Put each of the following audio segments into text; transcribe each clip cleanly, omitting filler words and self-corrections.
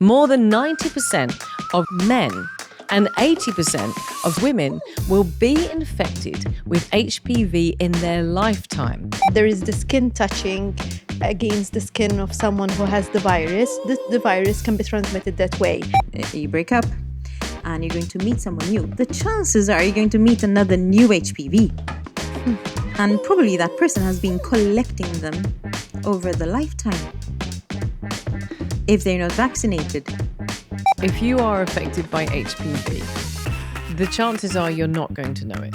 More than 90% of men and 80% of women will be infected with HPV in their lifetime. There is the skin touching against the skin of someone who has the virus. The virus can be transmitted that way. You break up and you're going to meet someone new. The chances are you're going to meet another new HPV. And probably that person has been collecting them over the lifetime if they're not vaccinated. If you are affected by HPV, the chances are you're not going to know it.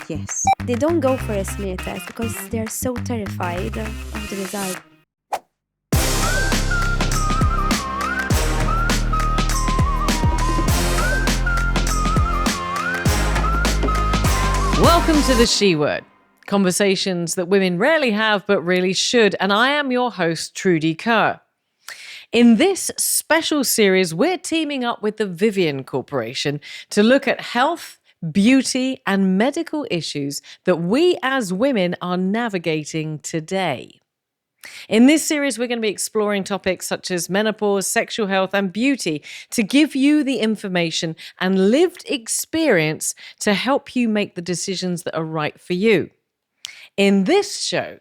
Yes. They don't go for a smear test because they're so terrified of the result. Welcome to the She Word, conversations that women rarely have but really should. And I am your host, Trudy Kerr. In this special series, we're teaming up with the Vivian Corporation to look at health, beauty, and medical issues that we as women are navigating today. In this series, we're going to be exploring topics such as menopause, sexual health, and beauty to give you the information and lived experience to help you make the decisions that are right for you. In this show,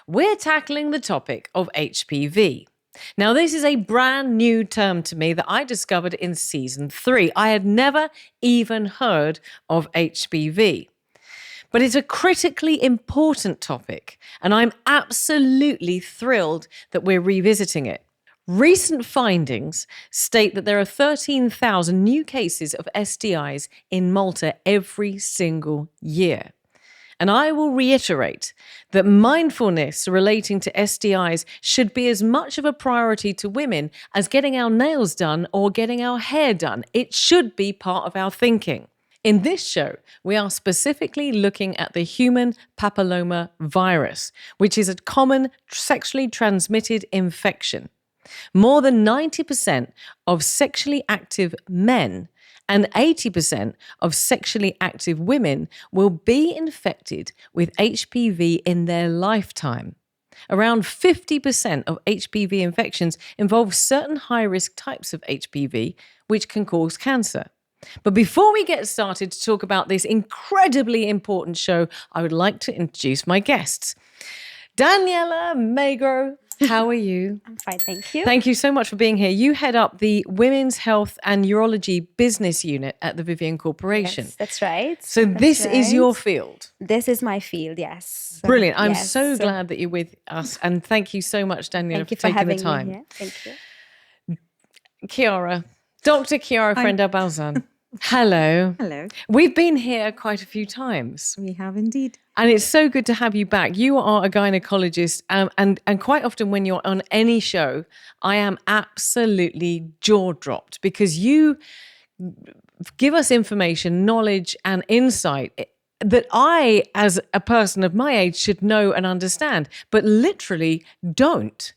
we're tackling the topic of HPV. Now, this is a brand new term to me that I discovered in season 3. I had never even heard of HPV. But it's a critically important topic, and I'm absolutely thrilled that we're revisiting it. Recent findings state that there are 13,000 new cases of STIs in Malta every single year. And I will reiterate that mindfulness relating to STIs should be as much of a priority to women as getting our nails done or getting our hair done. It should be part of our thinking. In this show, we are specifically looking at the human papillomavirus, which is a common sexually transmitted infection. More than 90% of sexually active men and 80% of sexually active women will be infected with HPV in their lifetime. Around 50% of HPV infections involve certain high-risk types of HPV, which can cause cancer. But before we get started to talk about this incredibly important show, I would like to introduce my guests. Daniela Magro, how are you? I'm fine, thank you. Thank you so much for being here. You head up the Women's Health and Urology Business Unit at the Vivian Corporation. Yes, that's right. So this is your field. This is my field, yes. Brilliant. I'm Yes. so glad that you're with us. And thank you so much, Daniela, Thank you for for taking having the time. me here. Thank you. Chiara, Dr. Chiara Frendo Balzan. Hello. Hello. We've been here quite a few times. We have indeed. And it's so good to have you back. You are a gynecologist, and quite often when you're on any show, I am absolutely jaw-dropped because you give us information, knowledge, and insight that I, as a person of my age, should know and understand, but literally don't.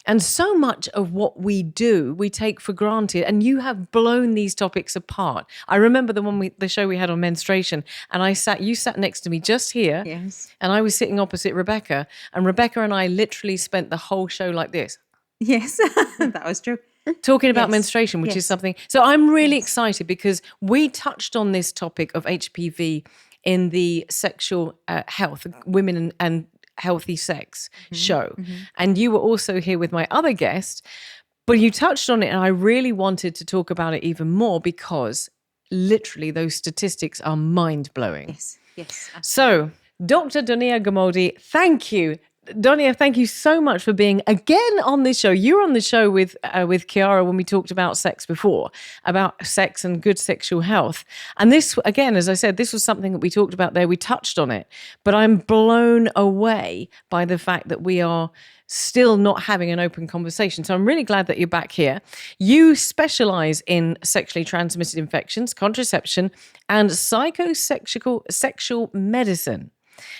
And so much of what we do, we take for granted. And you have blown these topics apart. I remember the show we had on menstruation, and you sat next to me just here. Yes. And I was sitting opposite Rebecca, and Rebecca and I literally spent the whole show like this. Yes, that was true. Talking about Yes. menstruation, which is Yes. something. So I'm really excited because we touched on this topic of HPV in the sexual health, women and healthy sex show. And you were also here with my other guest, but you touched on it and I really wanted to talk about it even more because literally those statistics are mind-blowing. Yes, yes. So, Dr. Donia Gamoudi, thank you. Donia, thank you so much for being again on this show. You were on the show with Chiara when we talked about sex before, about sex and good sexual health. And this, again, as I said, this was something that we talked about there. We touched on it. But I'm blown away by the fact that we are still not having an open conversation. So I'm really glad that you're back here. You specialize in sexually transmitted infections, contraception, and sexual medicine.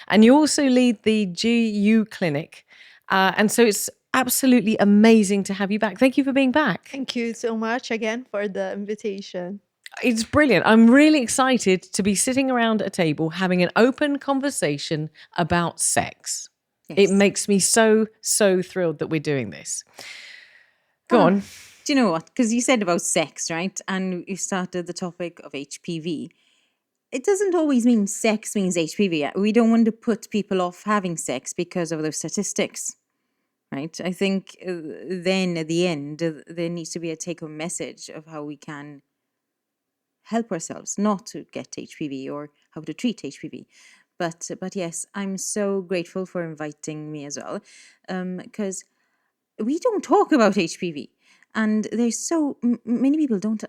And you also lead the GU clinic. And so it's absolutely amazing to have you back. Thank you for being back. Thank you so much again for the invitation. It's brilliant. I'm really excited to be sitting around a table having an open conversation about sex. Yes. It makes me so thrilled that we're doing this. Go on. Do you know what? Because you said about sex, right? And you started the topic of HPV. It doesn't always mean sex means HPV. We don't want to put people off having sex because of those statistics, right? I think then at the end, there needs to be a take-home message of how we can help ourselves not to get HPV or how to treat HPV. But yes, I'm so grateful for inviting me as well, because we don't talk about HPV. And there's so many people don't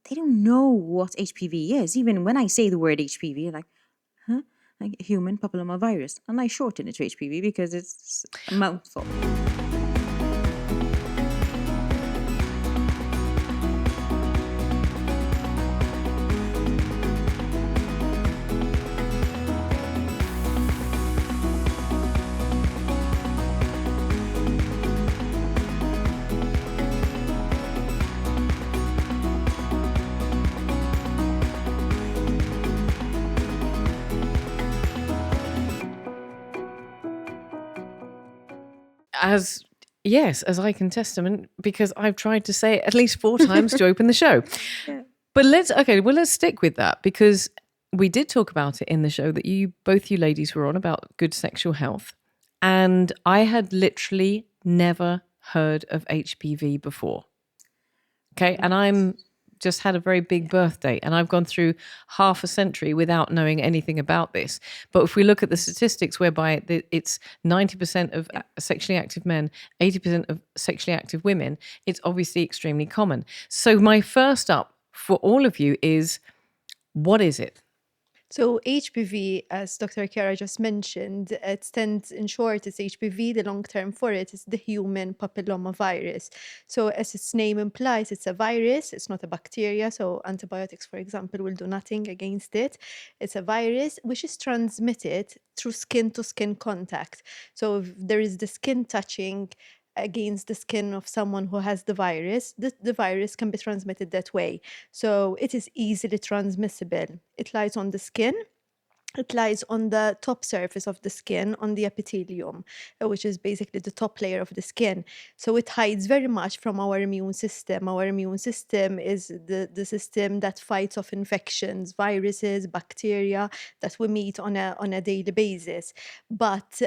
know what HPV is. Even when I say the word HPV, you're like, huh? Like human papillomavirus. And I shorten it to HPV because it's a mouthful. As I can testament, because I've tried to say it at least 4 times to open the show. Yeah. But let's stick with that, because we did talk about it in the show that both you ladies were on about good sexual health. And I had literally never heard of HPV before. Okay. And I'm just had a very big birthday, and I've gone through half a century without knowing anything about this. But if we look at the statistics whereby it's 90% of sexually active men, 80% of sexually active women, it's obviously extremely common. So my first up for all of you is, what is it? So HPV, as Dr. Chiara just mentioned, it stands in short, it's HPV. The long term for it is the human papillomavirus. So as its name implies, it's a virus, it's not a bacteria. So antibiotics, for example, will do nothing against it. It's a virus which is transmitted through skin-to-skin contact. So if there is the skin touching against the skin of someone who has the virus, the virus can be transmitted that way. So it is easily transmissible. It lies on the skin. It lies on the top surface of the skin, on the epithelium, which is basically the top layer of the skin. So it hides very much from our immune system. Our immune system is the system that fights off infections, viruses, bacteria that we meet on a daily basis. But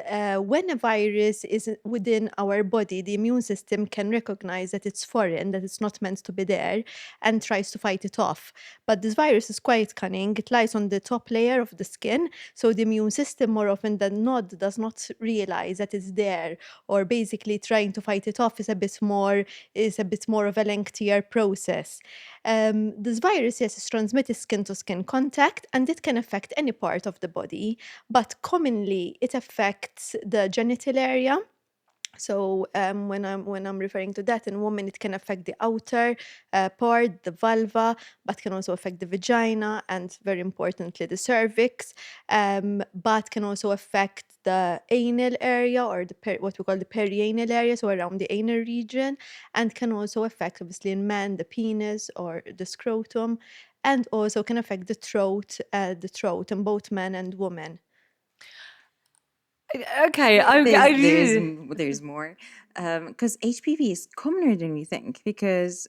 when a virus is within our body, the immune system can recognize that it's foreign, that it's not meant to be there, and tries to fight it off. But this virus is quite cunning. It lies on the top layer of the skin. So the immune system more often than not does not realize that it's there, or basically trying to fight it off is a bit more of a lengthier process. This virus, yes, is transmitted skin-to-skin contact, and it can affect any part of the body, but commonly it affects the genital area. So when I'm referring to that, in women, it can affect the outer part, the vulva, but can also affect the vagina and, very importantly, the cervix. But can also affect the anal area, or what we call the perianal area, so around the anal region, and can also affect, obviously, in men, the penis or the scrotum, and also can affect the throat in both men and women. Okay, there's more, because HPV is commoner than we think, because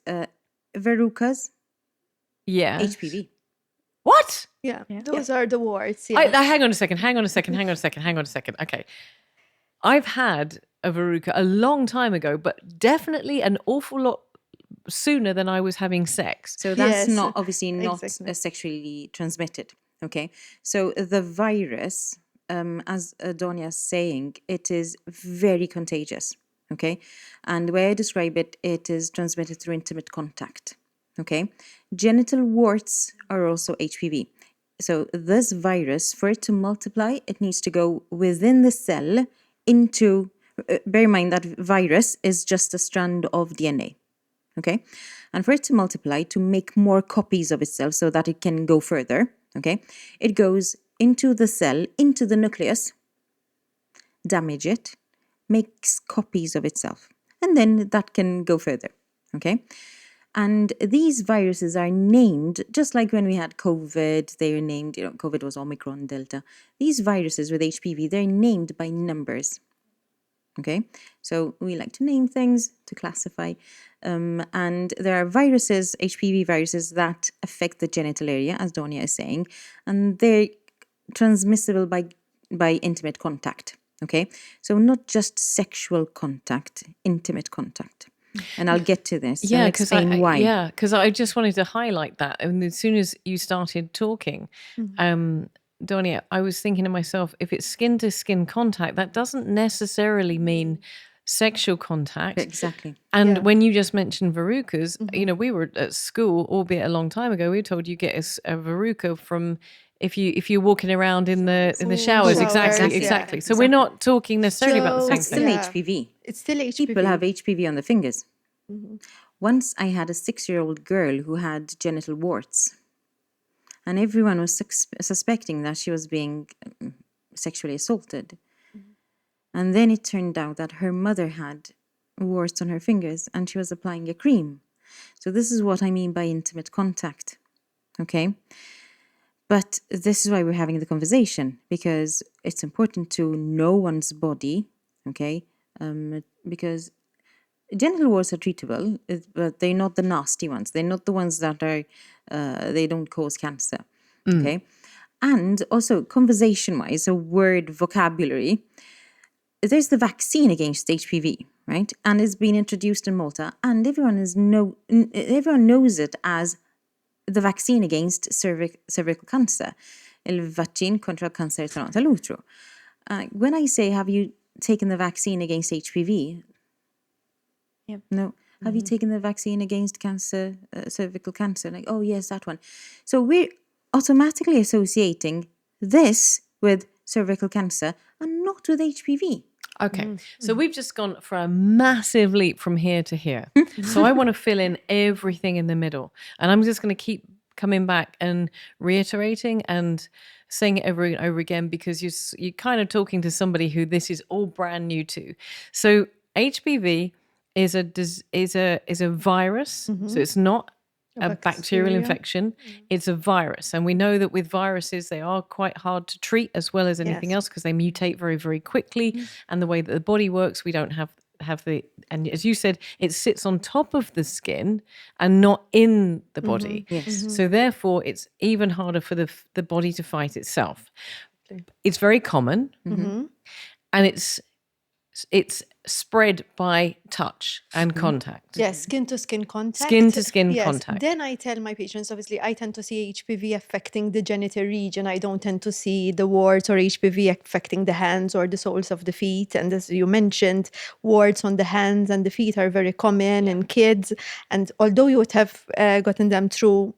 verrucas, yeah. HPV. What? Yeah, those are the words. Yeah. Hang on a second. Okay. I've had a verruca a long time ago, but definitely an awful lot sooner than I was having sex. So that's Yes, not exactly. sexually transmitted. Okay, so the virus, as Donia is saying, it is very contagious. Okay, and the way I describe it, it is transmitted through intimate contact. Okay, genital warts are also HPV. So this virus, for it to multiply, it needs to go within the cell into. Bear in mind that virus is just a strand of DNA. Okay, and for it to multiply, to make more copies of itself so that it can go further, okay, it goes into the cell, into the nucleus, damage it, makes copies of itself, and then that can go further, okay. And these viruses are named, just like when we had COVID, they are named, COVID was Omicron, Delta. These viruses with HPV, they're named by numbers. Okay, so we like to name things, to classify. And there are viruses, HPV viruses, that affect the genital area, as Donia is saying, and they're transmissible by intimate contact. Okay, so not just sexual contact, intimate contact. And I'll get to this. Yeah, I'll because explain why. Yeah, because I just wanted to highlight that. And as soon as you started talking, Donia, I was thinking to myself, if it's skin to skin contact, that doesn't necessarily mean sexual contact. Exactly. And when you just mentioned verrucas, you know, we were at school, albeit a long time ago, we were told you get a verruca from if you're walking around in the showers. Showers, Exactly. yeah. So we're not talking necessarily about the same It's thing. still Yeah. HPV. It's still HPV. People have HPV on the fingers. Once I had a 6-year-old girl who had genital warts, and everyone was suspecting that she was being sexually assaulted. And then it turned out that her mother had warts on her fingers and she was applying a cream. So this is what I mean by intimate contact. Okay? But this is why we're having the conversation, because it's important to know one's body, okay? Because genital warts are treatable, but they're not the nasty ones. They're not the ones that are, they don't cause cancer, okay? And also, conversation-wise, so word vocabulary, there's the vaccine against HPV, right? And it's been introduced in Malta, and everyone knows it as the vaccine against cervical cancer, il vaccin contra il cáncer tronco all'utero. When I say, have you taken the vaccine against HPV? Yep. No. Have you taken the vaccine against cancer, cervical cancer? Like, oh yes, that one. So we're automatically associating this with cervical cancer and not with HPV. Okay, so we've just gone for a massive leap from here to here. So I want to fill in everything in the middle. And I'm just going to keep coming back and reiterating and saying it over and over again, because you're kind of talking to somebody who this is all brand new to. So HPV is a virus. So it's not a bacterial infection. It's a virus. And we know that with viruses, they are quite hard to treat as well as anything else, because they mutate very, very quickly. And the way that the body works, we don't have the, and as you said, it sits on top of the skin and not in the body. Yes. So therefore, it's even harder for the body to fight itself. It's very common, and it's spread by touch and contact. Yes, skin to skin contact. Skin to skin Yes. contact. Then I tell my patients, obviously, I tend to see HPV affecting the genital region. I don't tend to see the warts or HPV affecting the hands or the soles of the feet. And as you mentioned, warts on the hands and the feet are very common in kids. And although you would have gotten them through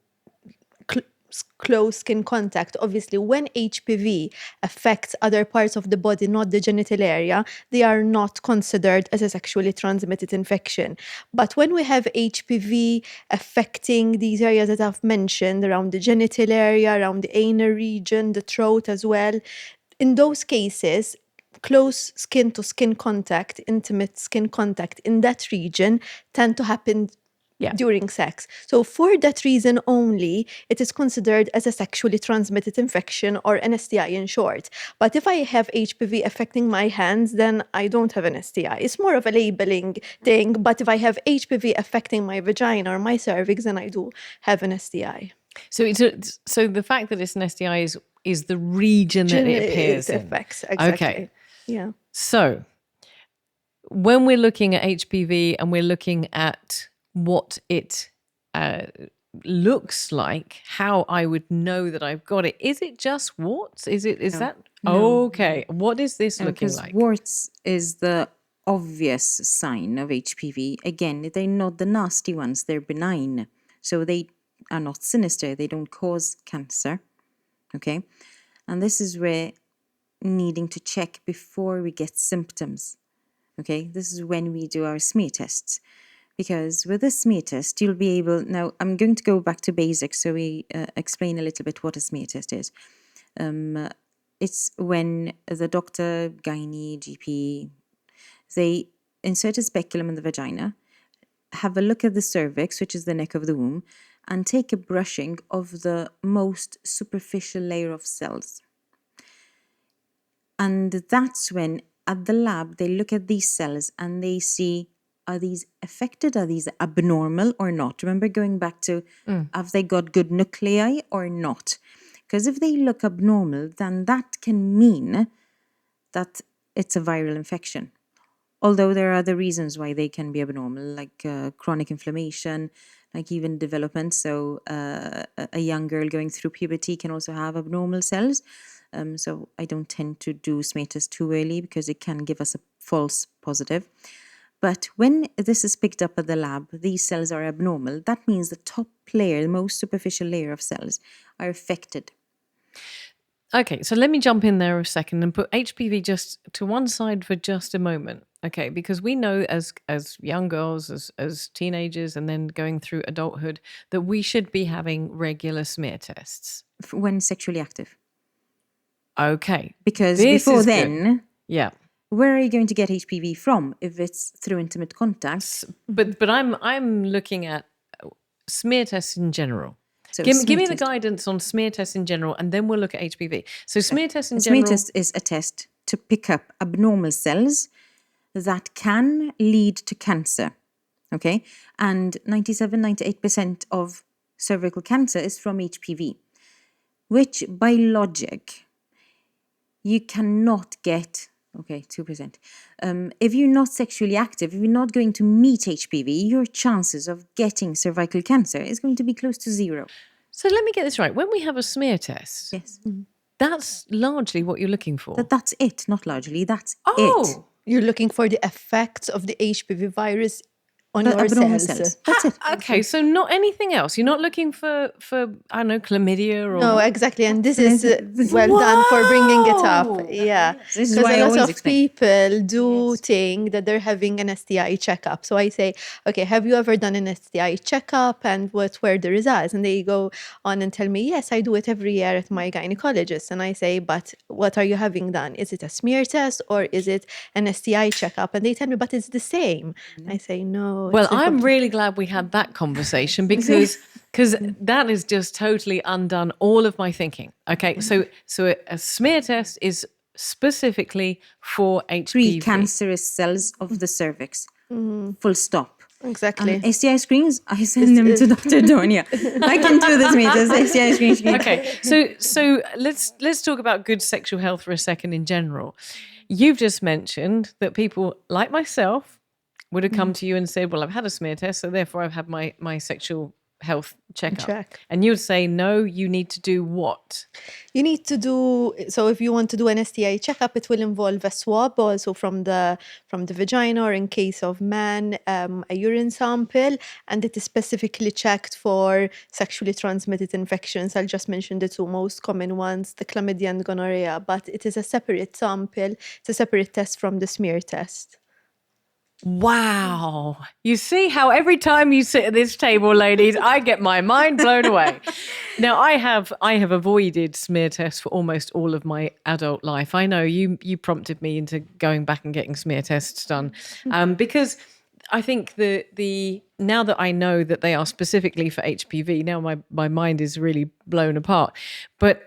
close skin contact, obviously when HPV affects other parts of the body, not the genital area, they are not considered as a sexually transmitted infection. But when we have HPV affecting these areas that I've mentioned, around the genital area, around the anal region, the throat as well, in those cases, close skin to skin contact, intimate skin contact in that region tend to happen during sex. So for that reason only, it is considered as a sexually transmitted infection, or an STI in short. But if I have HPV affecting my hands, then I don't have an STI. It's more of a labeling thing. But if I have HPV affecting my vagina or my cervix, then I do have an STI. So so the fact that it's an STI is the region that it appears in. Affects, exactly. Okay. Yeah. So when we're looking at HPV and we're looking at what it looks like, how I would know that I've got it, is it just warts? Is that okay? What is this looking like? Warts is the obvious sign of HPV. Again, they're not the nasty ones, they're benign. So they are not sinister, they don't cause cancer. Okay? And this is where needing to check before we get symptoms. Okay? This is when we do our smear tests. Because with a smear test, you'll be able... Now, I'm going to go back to basics so we explain a little bit what a smear test is. It's when the doctor, gynae, GP, they insert a speculum in the vagina, have a look at the cervix, which is the neck of the womb, and take a brushing of the most superficial layer of cells. And that's when at the lab, they look at these cells and they see, are these affected? Are these abnormal or not? Remember going back to, have they got good nuclei or not? Because if they look abnormal, then that can mean that it's a viral infection. Although there are other reasons why they can be abnormal, like chronic inflammation, like even development. So a young girl going through puberty can also have abnormal cells. So I don't tend to do smear test too early because it can give us a false positive. But when this is picked up at the lab, these cells are abnormal. That means the top layer, the most superficial layer of cells, are affected. Okay, so let me jump in there a second and put HPV just to one side for just a moment. Okay, because we know as young girls, as teenagers, and then going through adulthood, that we should be having regular smear tests. When sexually active. Okay. Because This before is then, good. Yeah. where are you going to get HPV from if it's through intimate contact? But I'm looking at smear tests in general. So Give smear me the test. guidance on smear tests in general, and then we'll look at HPV. So smear tests in A smear general. test is a test to pick up abnormal cells that can lead to cancer. Okay? And 98% of cervical cancer is from HPV, which by logic, you cannot get, 2%. If you're not sexually active, if you're not going to meet HPV, your chances of getting cervical cancer is going to be close to zero. So let me get this right. When we have a smear test, Yes. that's largely what you're looking for. That's it, not largely, that's it. Oh, You're looking for the effects of the HPV virus on The your abnormal cells. That's it. okay. So not anything else. You're not looking for I don't know, chlamydia or No, exactly. And this is well done for bringing it up. Whoa! Yeah. This is Because why I a lot always of explain. people do think that they're having an STI checkup. So I say, okay, have you ever done an STI checkup and what were the results? And they go on and tell me, yes, I do it every year at my gynecologist. And I say, but what are you having done? Is it a smear test or is it an STI checkup? And they tell me, but it's the same. I say, no. Well, it's a I'm complete- really glad we had that conversation because that has just totally undone all of my thinking. Okay, so a smear test is specifically for HPV. Precancerous cells of the cervix. Full stop. Exactly. STI screens, I send them to Dr. Donia. I can do this, mate. STI screens. Okay, so let's talk about good sexual health for a second in general. You've just mentioned that people like myself would have come to you and said, well, I've had a smear test, so therefore I've had my sexual health checkup. Check. And you would say, no, you need to do what? You need to do, so if you want to do an STI checkup, it will involve a swab also from the vagina, or in case of men, a urine sample, and it is specifically checked for sexually transmitted infections. I'll just mention the two most common ones, the chlamydia and gonorrhea, but it is a separate sample. It's a separate test from the smear test. Wow. You see how every time you sit at this table, ladies, I get my mind blown away. Now, I have avoided smear tests for almost all of my adult life. I know you prompted me into going back and getting smear tests done because I think the now that I know that they are specifically for HPV, now my mind is really blown apart. But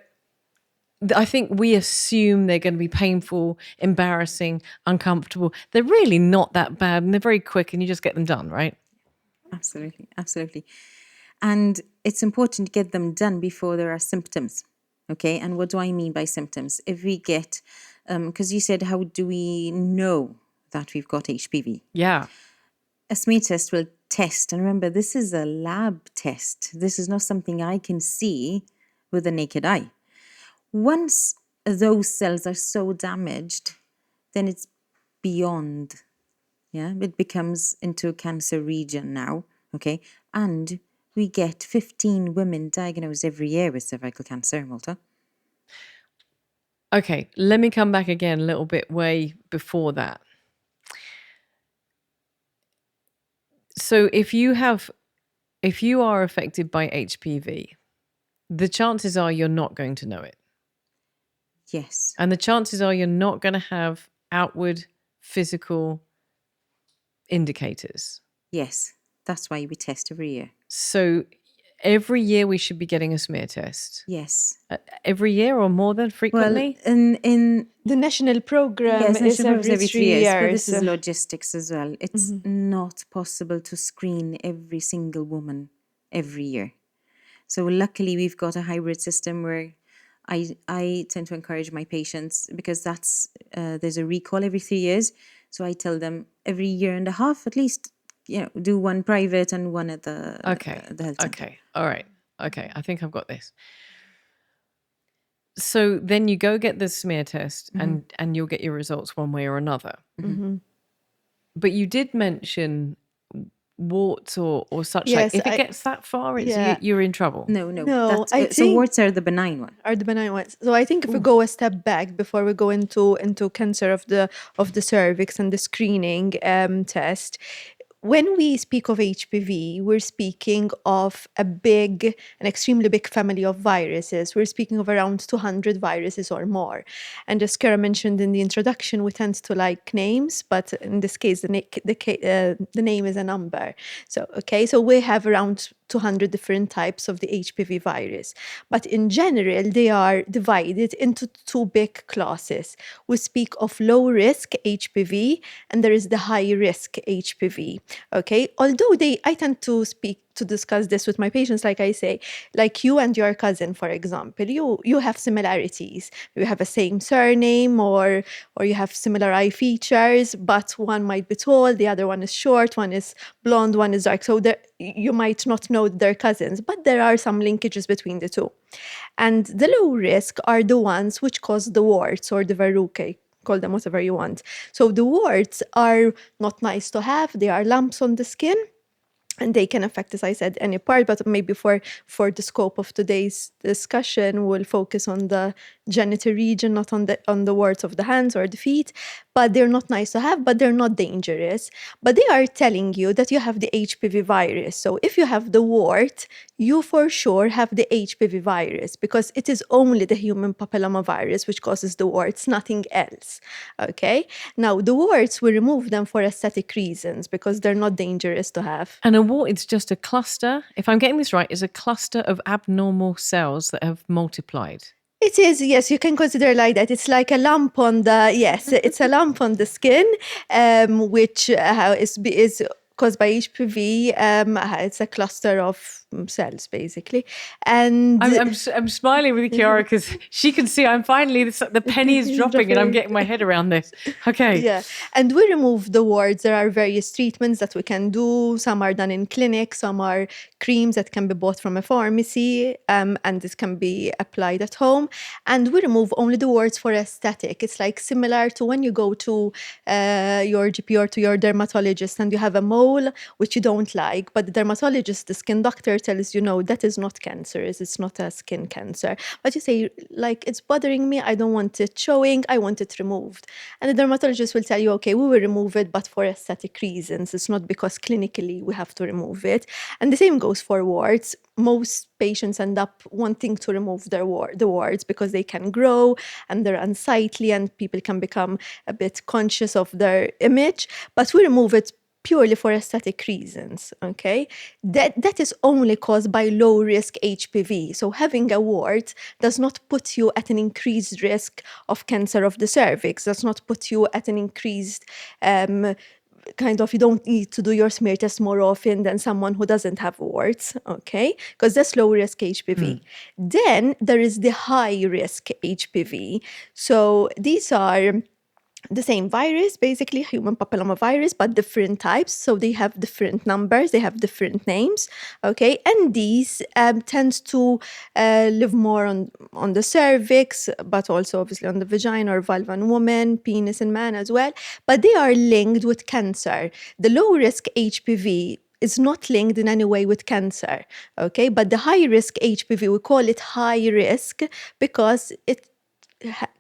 I think we assume they're going to be painful, embarrassing, uncomfortable. They're really not that bad, and they're very quick, and you just get them done, right? Absolutely, absolutely. And it's important to get them done before there are symptoms. Okay, and what do I mean by symptoms? If we get, because you said, how do we know that we've got HPV? Yeah. A smear test will test, and remember, this is a lab test. This is not something I can see with the naked eye. Once those cells are so damaged, then it's beyond, it becomes into a cancer region now, okay? And we get 15 women diagnosed every year with cervical cancer, Malta. Okay, let me come back again a little bit way before that. So if you are affected by HPV, the chances are you're not going to know it. Yes. And the chances are you're not going to have outward physical indicators. Yes. That's why we test every year. So every year we should be getting a smear test. Yes. Every year or more than frequently? Well, in The national program yes, is national programs every 3 years, years. but this is logistics as well. It's not possible to screen every single woman every year. So luckily, we've got a hybrid system where I tend to encourage my patients, because that's there's a recall every 3 years. So I tell them every year and a half at least, do one private and one at the the health center. Okay. All right. Okay. I think I've got this. So then you go get the smear test and you'll get your results one way or another. But you did mention warts or such. Yes, if it gets that far, yeah. you're in trouble. No. No, That's, I so think- warts are the benign one. Are the benign ones. So I think if we go a step back before we go into cancer of the cervix and the screening test, when we speak of HPV, we're speaking of an extremely big family of viruses. We're speaking of around 200 viruses or more. And as Chiara mentioned in the introduction, we tend to like names, but in this case, the name is a number. So we have around 200 different types of the HPV virus. But in general, they are divided into two big classes. We speak of low-risk HPV, and there is the high-risk HPV. Okay, although I tend to discuss this with my patients, like I say, like you and your cousin, for example, you have similarities. You have a same surname, or you have similar eye features, but one might be tall, the other one is short, one is blonde, one is dark. So you might not know they're cousins, but there are some linkages between the two. And the low risk are the ones which cause the warts or the verrucae. Call them whatever you want. So the warts are not nice to have. They are lumps on the skin. And they can affect, as I said, any part, but maybe for the scope of today's discussion, we'll focus on the genital region, not on the warts of the hands or the feet. But they're not nice to have, but they're not dangerous. But they are telling you that you have the HPV virus. So if you have the wart, you for sure have the HPV virus, because it is only the human papillomavirus which causes the warts, nothing else. Okay? Now, the warts, we remove them for aesthetic reasons because they're not dangerous to have. And a wart is just a cluster, if I'm getting this right, is a cluster of abnormal cells that have multiplied. It is, yes, you can consider it like that. It's like a lump on it's a lump on the skin, which is caused by HPV. It's a cluster of cells, basically. And I'm smiling with Chiara because she can see I'm finally, the penny is dropping and I'm getting my head around this. Okay. Yeah. And we remove the warts. There are various treatments that we can do. Some are done in clinic. Some are creams that can be bought from a pharmacy, and this can be applied at home. And we remove only the warts for aesthetic. It's like similar to when you go to your GP or to your dermatologist and you have a mole which you don't like, but the dermatologist, the skin doctor, tells you, no, that is not cancerous. It's not a skin cancer. But you say, like, it's bothering me. I don't want it showing. I want it removed. And the dermatologist will tell you, okay, we will remove it, but for aesthetic reasons. It's not because clinically we have to remove it. And the same goes for warts. Most patients end up wanting to remove the warts because they can grow and they're unsightly and people can become a bit conscious of their image. But we remove it purely for aesthetic reasons, okay? That is only caused by low-risk HPV. So having a wart does not put you at an increased risk of cancer of the cervix, does not put you at an increased you don't need to do your smear test more often than someone who doesn't have warts, okay? Because that's low-risk HPV. Then there is the high-risk HPV. So these are the same virus, basically human papillomavirus, but different types. So they have different numbers, they have different names, okay? And these tend to live more on the cervix, but also obviously on the vagina or vulva in woman, penis in man as well. But they are linked with cancer. The low-risk HPV is not linked in any way with cancer, okay? But the high-risk HPV, we call it high risk because it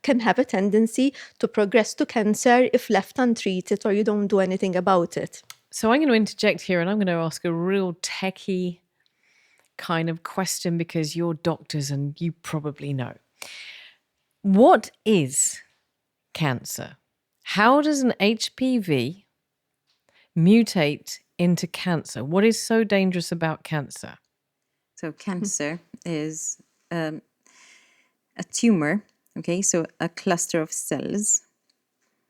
can have a tendency to progress to cancer if left untreated or you don't do anything about it. So I'm going to interject here and I'm going to ask a real techie kind of question because you're doctors and you probably know. What is cancer? How does an HPV mutate into cancer? What is so dangerous about cancer? So cancer is a tumor, okay? So a cluster of cells.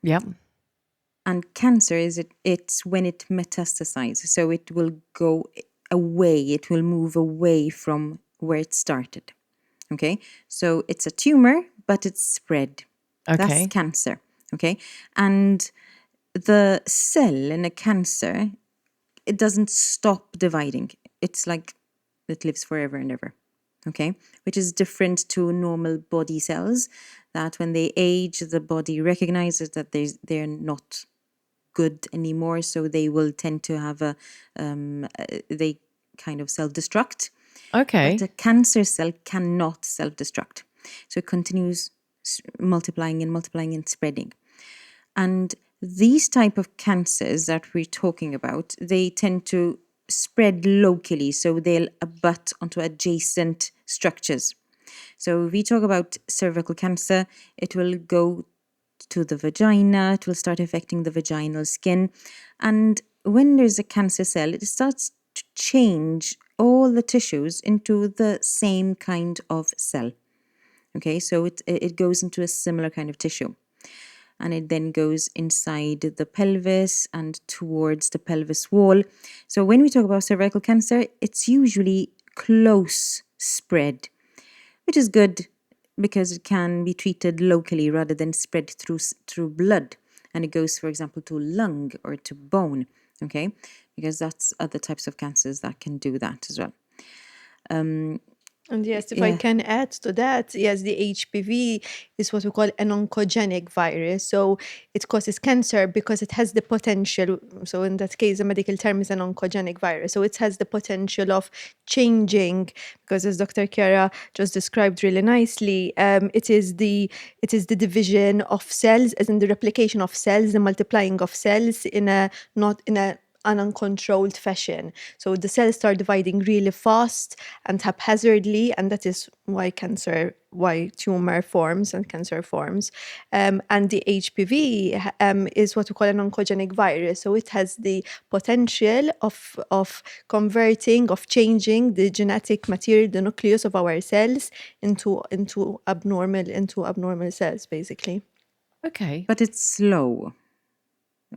Yep. And cancer it's when it metastasizes. So it will go away, it will move away from where it started. Okay? So it's a tumor, but it's spread. Okay. That's cancer. Okay? And the cell in a cancer, it doesn't stop dividing. It's like it lives forever and ever. Okay? Which is different to normal body cells, that when they age, the body recognizes that they're not good anymore, so they will tend to have they kind of self-destruct. Okay. But a cancer cell cannot self-destruct. So it continues multiplying and spreading. And these type of cancers that we're talking about, they tend to spread locally, so they'll abut onto adjacent structures. So if we talk about cervical cancer, it will go to the vagina, it will start affecting the vaginal skin. And when there's a cancer cell, it starts to change all the tissues into the same kind of cell. Okay, so it goes into a similar kind of tissue. And it then goes inside the pelvis and towards the pelvis wall. So when we talk about cervical cancer, it's usually close spread, which is good because it can be treated locally rather than spread through blood. And it goes, for example, to lung or to bone, okay? Because that's other types of cancers that can do that as well. And yes, if I can add to that, yes, the HPV is what we call an oncogenic virus. So it causes cancer because it has the potential. So in that case, the medical term is an oncogenic virus. So it has the potential of changing, because as Dr. Chiara just described really nicely, it is the division of cells, as in the replication of cells, the multiplying of cells in an uncontrolled fashion. So the cells start dividing really fast and haphazardly, and that is why tumor forms and cancer forms. And the HPV is what we call an oncogenic virus. So it has the potential of converting, of changing the genetic material, the nucleus of our cells into abnormal cells, basically. Okay. But it's slow.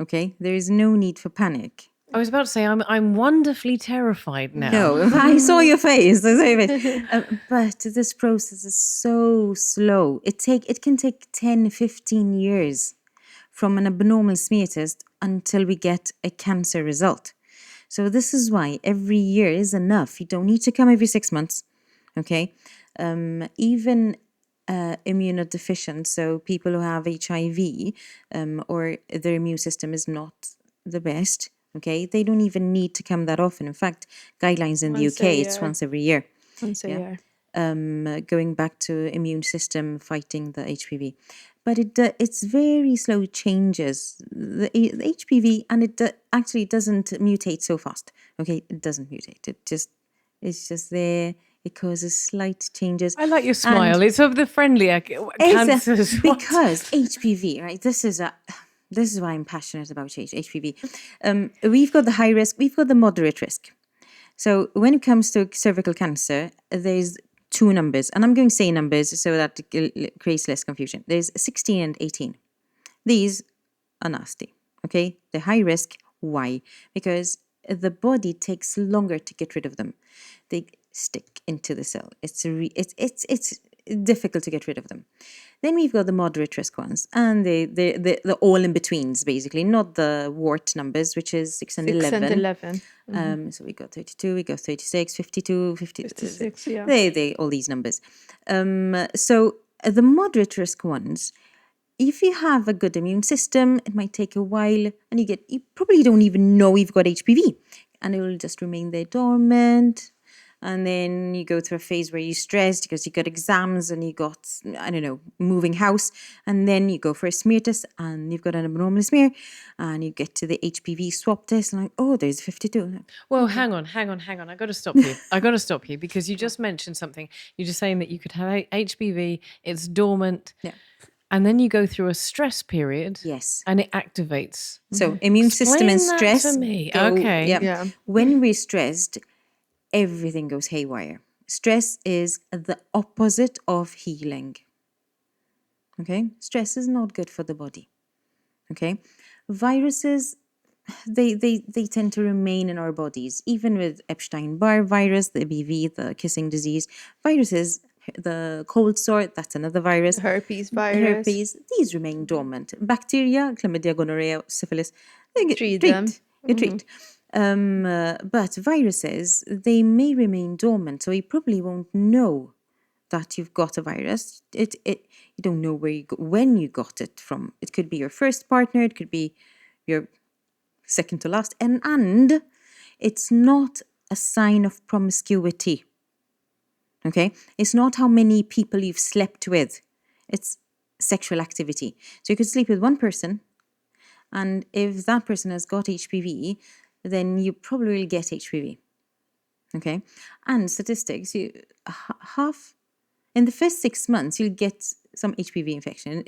Okay, there is no need for panic. I was about to say I'm wonderfully terrified now. No, I saw your face. But this process is so slow. It can take 10, 15 years from an abnormal smear test until we get a cancer result. So this is why every year is enough. You don't need to come every 6 months. Okay, even immunodeficient, so people who have HIV or their immune system is not the best. Okay, they don't even need to come that often. In fact, guidelines in the UK, it's once every year. Once a year. Going back to immune system fighting the HPV. But it's very slow changes. The HPV, and it actually doesn't mutate so fast. Okay, it doesn't mutate. It's just there. It causes slight changes. I like your smile. It's of the friendlier cancers. Because HPV, right? This is why I'm passionate about HPV. We've got the high risk, we've got the moderate risk. So when it comes to cervical cancer, there's two numbers, and I'm going to say numbers so that it creates less confusion. There's 16 and 18. These are nasty, okay? They're high risk. Why? Because the body takes longer to get rid of them. They stick into the cell. It's difficult to get rid of them. Then we've got the moderate risk ones, and the all in betweens, basically, not the wart numbers, which is 6 and 11. 6 and 11. Mm-hmm. So we got 32, we got 36, 52, 56, yeah. They all these numbers. So the moderate risk ones, if you have a good immune system, it might take a while, and you probably don't even know you've got HPV, and it will just remain there dormant. And then you go through a phase where you're stressed because you got exams and you got, moving house. And then you go for a smear test and you've got an abnormal smear. And you get to the HPV swab test and like, oh, there's 52. Well, hang on. I got to stop you because you just mentioned something. You're just saying that you could have HPV, it's dormant. Yeah. And then you go through a stress period. Yes. And it activates. So immune system and stress. To me. Okay. Okay. Yeah. When we're stressed, everything goes haywire. Stress is the opposite of healing. Okay? Stress is not good for the body. Okay? Viruses, they tend to remain in our bodies. Even with Epstein-Barr virus, the HPV, the kissing disease, viruses, the cold sore, that's another virus. Herpes virus. Herpes, these remain dormant. Bacteria, chlamydia, gonorrhea, syphilis, they get Treat them. You treat. But viruses, they may remain dormant, so you probably won't know that you've got a virus. You don't know when you got it from. It could be your first partner, it could be your second to last, and it's not a sign of promiscuity. Okay? It's not how many people you've slept with. It's sexual activity. So you could sleep with one person, and if that person has got HPV, then you probably will get HPV. Okay? And statistics, in the first 6 months, you'll get some HPV infection.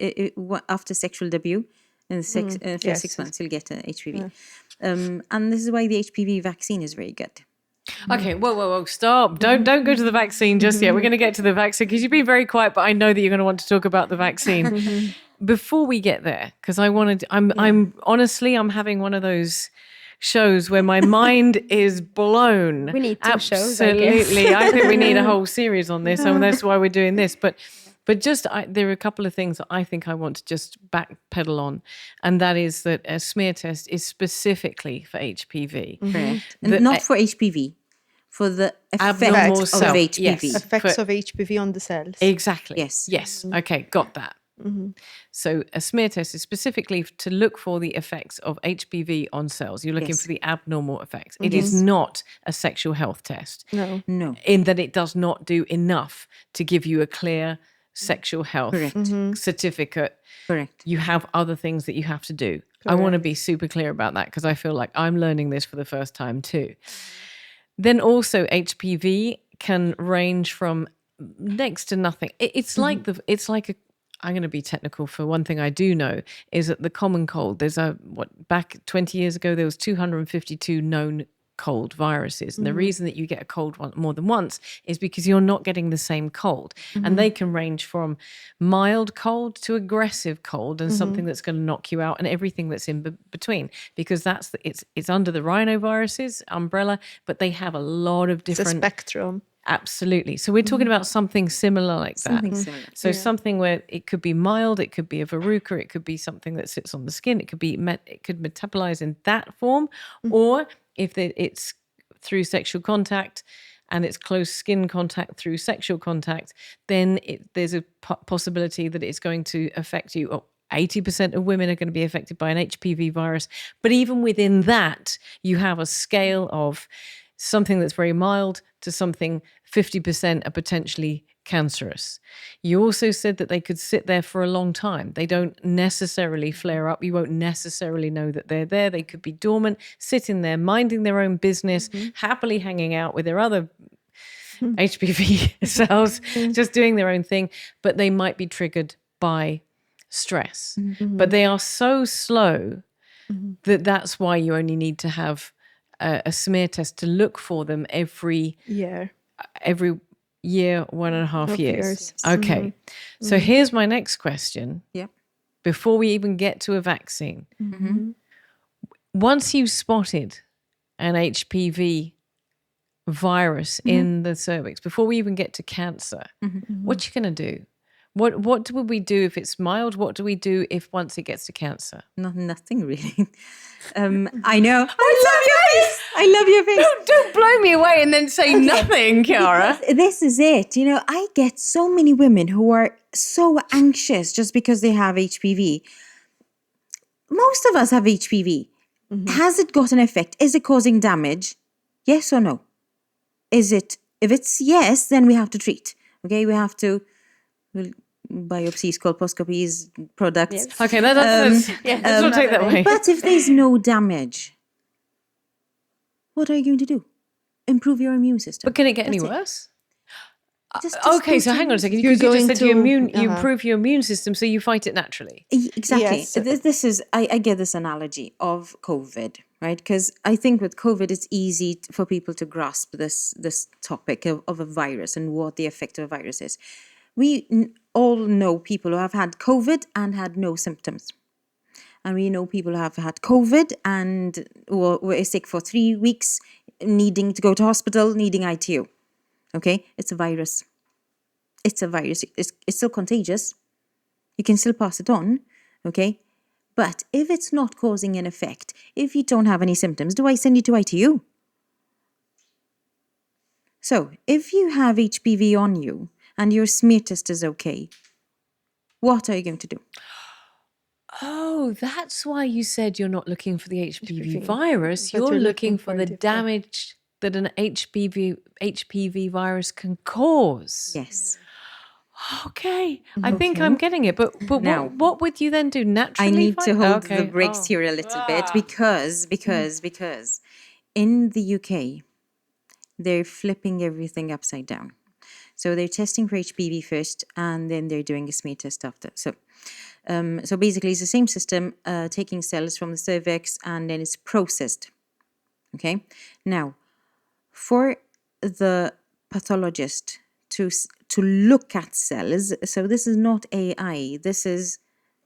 After sexual debut, in the first 6 months, you'll get HPV. Yeah. And this is why the HPV vaccine is very good. Okay, whoa, stop. Don't go to the vaccine just yet. We're going to get to the vaccine because you've been very quiet, but I know that you're going to want to talk about the vaccine. Before we get there, because I'm honestly having one of those shows where my mind is blown. We need 2 shows, I Absolutely. guess. I think we need a whole series on this, and that's why we're doing this. But just there are a couple of things that I think I want to just backpedal on, and that is that a smear test is specifically for HPV. Correct. And not for HPV, for the Abnormal effects of cell. HPV. Yes. Effects of HPV on the cells. Exactly. Yes. Okay, got that. So a smear test is specifically to look for the effects of HPV on cells. You're looking for the abnormal effects. It is not a sexual health test. No. In that it does not do enough to give you a clear sexual health certificate. Correct. You have other things that you have to do. I want to be super clear about that because I feel like I'm learning this for the first time too. Then also HPV can range from next to nothing. It's like I'm going to be technical. For one thing I do know is that the common cold, back 20 years ago, there was 252 known cold viruses. And the reason that you get a cold one more than once is because you're not getting the same cold. And they can range from mild cold to aggressive cold and something that's going to knock you out and everything that's in between, because it's under the rhinoviruses umbrella, but they have a lot of different... It's a spectrum. Absolutely. So we're talking about something similar like that. Something similar. So something where it could be mild, it could be a verruca, it could be something that sits on the skin, it could metabolize in that form, or if it's through sexual contact and it's close skin contact through sexual contact, then there's a possibility that it's going to affect you. 80% of women are going to be affected by an HPV virus. But even within that, you have a scale of something that's very mild to something 50% are potentially cancerous. You also said that they could sit there for a long time. They don't necessarily flare up. You won't necessarily know that they're there. They could be dormant, sitting there, minding their own business, happily hanging out with their other HPV cells, just doing their own thing. But they might be triggered by stress. But they are so slow that's why you only need to have a smear test to look for them every year, 1.5 years. Okay. So here's my next question. Yep. Before we even get to a vaccine, once you've spotted an HPV virus in the cervix, before we even get to cancer, what you going to do? What do we do if it's mild? What do we do if once it gets to cancer? Nothing really. I know. I love your face. Don't blow me away and then say nothing, Chiara. This is it. I get so many women who are so anxious just because they have HPV. Most of us have HPV. Has it got an effect? Is it causing damage? Yes or no? If it's yes, then we have to treat. Okay, we have to biopsies, colposcopies, products. Yes. Okay, let's not take that away. But if there's no damage, what are you going to do? Improve your immune system. But can it get any worse? Just Okay, so hang on a second. You just said you improve your immune system, so you fight it naturally. Exactly. Yes. This is I get this analogy of COVID, right? Because I think with COVID, it's easy for people to grasp this topic of a virus and what the effect of a virus is. We all know people who have had COVID and had no symptoms. And we know people who have had COVID and were sick for 3 weeks, needing to go to hospital, needing ITU. Okay? It's a virus. It's a virus. It's still contagious. You can still pass it on. Okay? But if it's not causing an effect, if you don't have any symptoms, do I send you to ITU? So, if you have HPV on you and your smear test is okay, what are you going to do? Oh, that's why you said you're not looking for the HPV HPV, virus. but You're you're looking looking for for the different- damage that an HPV virus can cause. Yes. Okay, I think I'm getting it. But Now- what would you then do naturally? I need to hold Okay. the brakes Oh. here a little bit because in the UK, they're flipping everything upside down. So they're testing for HPV first, and then they're doing a smear test after. So basically, it's the same system, taking cells from the cervix, and then it's processed. Okay. Now, for the pathologist to look at cells, so this is not AI. This is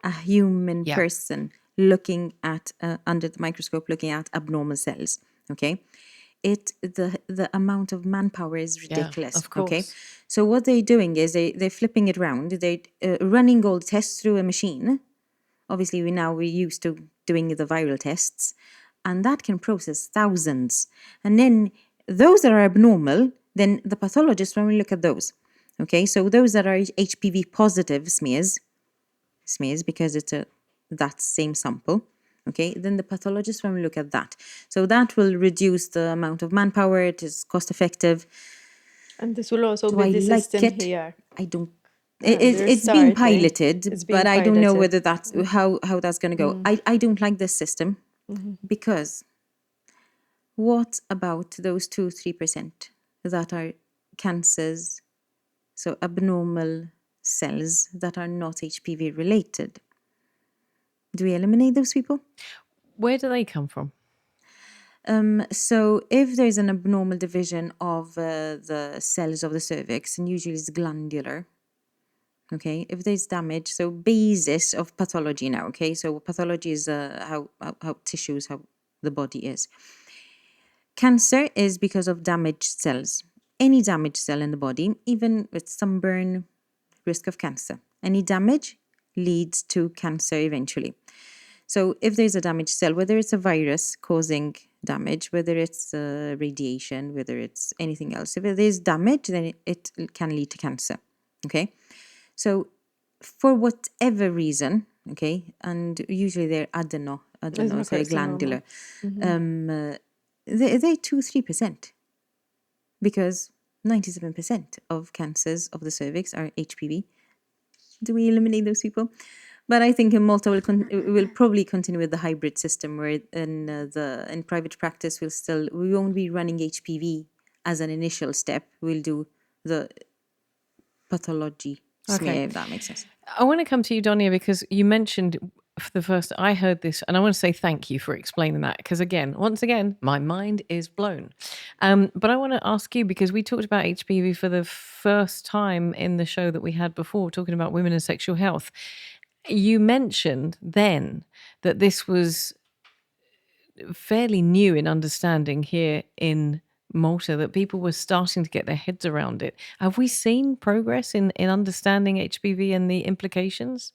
a human Yeah. person looking at under the microscope, looking at abnormal cells. Okay. The amount of manpower is ridiculous. of Okay, course. so what they're doing is they're flipping it around. They're running all the tests through a machine. Obviously, we're used to doing the viral tests, and that can process thousands. And then those that are abnormal, then the pathologist when we look at those. Okay, so those that are HPV positive smears because it's that same sample. Okay, then the pathologist when we look at that. So that will reduce the amount of manpower. It is cost effective. And this will also Do be I the like system it? here. I don't. And they're It's being starting. piloted, It's being but I don't know piloted. whether that's how that's going to go. I don't like this system because what about those 2-3% that are cancers, so abnormal cells that are not HPV related? Do we eliminate those people? Where do they come from? So if there's an abnormal division of the cells of the cervix, and usually it's glandular, okay, if there's damage, so basis of pathology now, okay, so pathology is how tissues, how the body is. Cancer is because of damaged cells. Any damaged cell in the body, even with sunburn, risk of cancer. Any damage leads to cancer eventually. So if there's a damaged cell, whether it's a virus causing damage, whether it's radiation, whether it's anything else, if there's damage, then it can lead to cancer. Okay? So for whatever reason, okay, and usually they're so glandular, they're 2-3%, because 97% of cancers of the cervix are HPV. Do we eliminate those people? But I think in Malta will probably continue with the hybrid system, where in private practice we won't be running HPV as an initial step. We'll do the pathology smear, if that makes sense. I want to come to you, Donia, because you mentioned for the first, I heard this, and I want to say thank you for explaining that, because once again, my mind is blown. But I want to ask you, because we talked about HPV for the first time in the show that we had before, talking about women and sexual health. You mentioned then that this was fairly new in understanding here in Malta, that people were starting to get their heads around it. Have we seen progress in understanding HPV and the implications?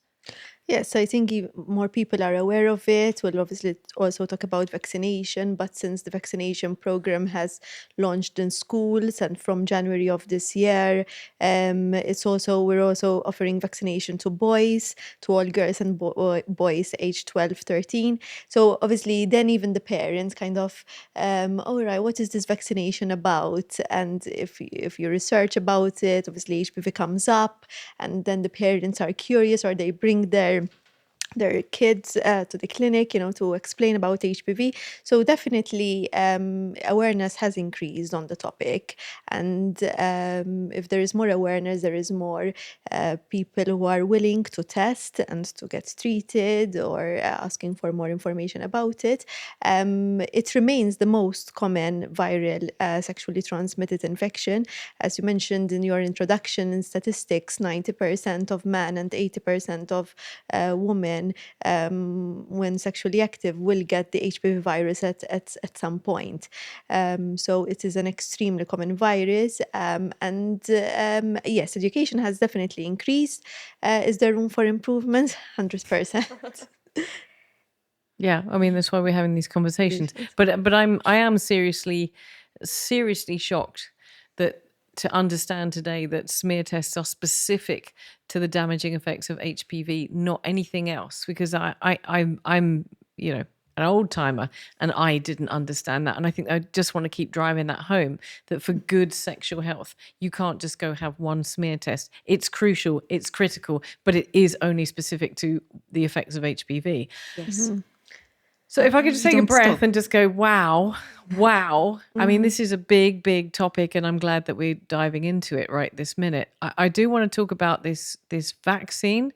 Yes, I think more people are aware of it. We'll obviously also talk about vaccination, but since the vaccination program has launched in schools and from January of this year, we're also offering vaccination to boys, to all girls and boys aged 12, 13. So obviously then even the parents kind of, all right, what is this vaccination about? And if you research about it, obviously HPV comes up, and then the parents are curious, or they bring their their kids to the clinic, to explain about HPV. So definitely awareness has increased on the topic. And if there is more awareness, there is more people who are willing to test and to get treated or asking for more information about it. It remains the most common viral sexually transmitted infection. As you mentioned in your introduction in statistics, 90% of men and 80% of women when sexually active will get the HPV virus at some point. So it is an extremely common virus. Yes, education has definitely increased. Is there room for improvement? 100%. Yeah, I mean that's why we're having these conversations. But I am seriously shocked that to understand today that smear tests are specific to the damaging effects of HPV, not anything else. Because I'm an old timer and I didn't understand that. And I think I just want to keep driving that home, that for good sexual health, you can't just go have one smear test. It's crucial, it's critical, but it is only specific to the effects of HPV. Yes. So if I could just take a Don't breath stop. and just go, wow. I mean, this is a big, big topic, and I'm glad that we're diving into it right this minute. I do want to talk about this vaccine,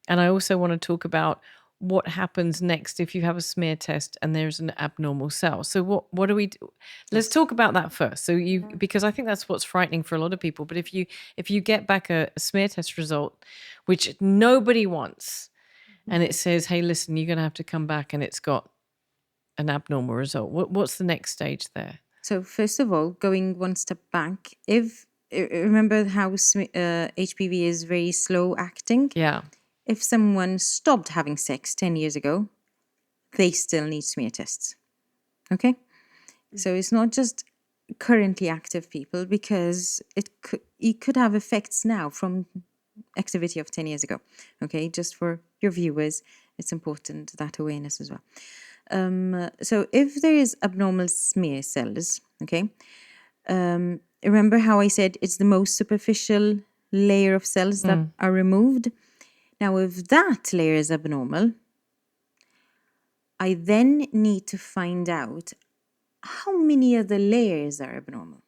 and I also want to talk about what happens next if you have a smear test and there's an abnormal cell. So what do we do? Let's talk about that first. So because I think that's what's frightening for a lot of people. But if you get back a smear test result, which nobody wants, and it says, hey, listen, you're going to have to come back, and it's got an abnormal result. What's the next stage there? So first of all, going one step back, remember how HPV is very slow acting? Yeah. If someone stopped having sex 10 years ago, they still need smear tests. Okay? So it's not just currently active people, because it could have effects now from activity of 10 years ago. Okay? Just for your viewers, it's important, that awareness as well. So if there is abnormal smear cells, okay, remember how I said it's the most superficial layer of cells that are removed? Now, if that layer is abnormal, I then need to find out how many of the layers are abnormal.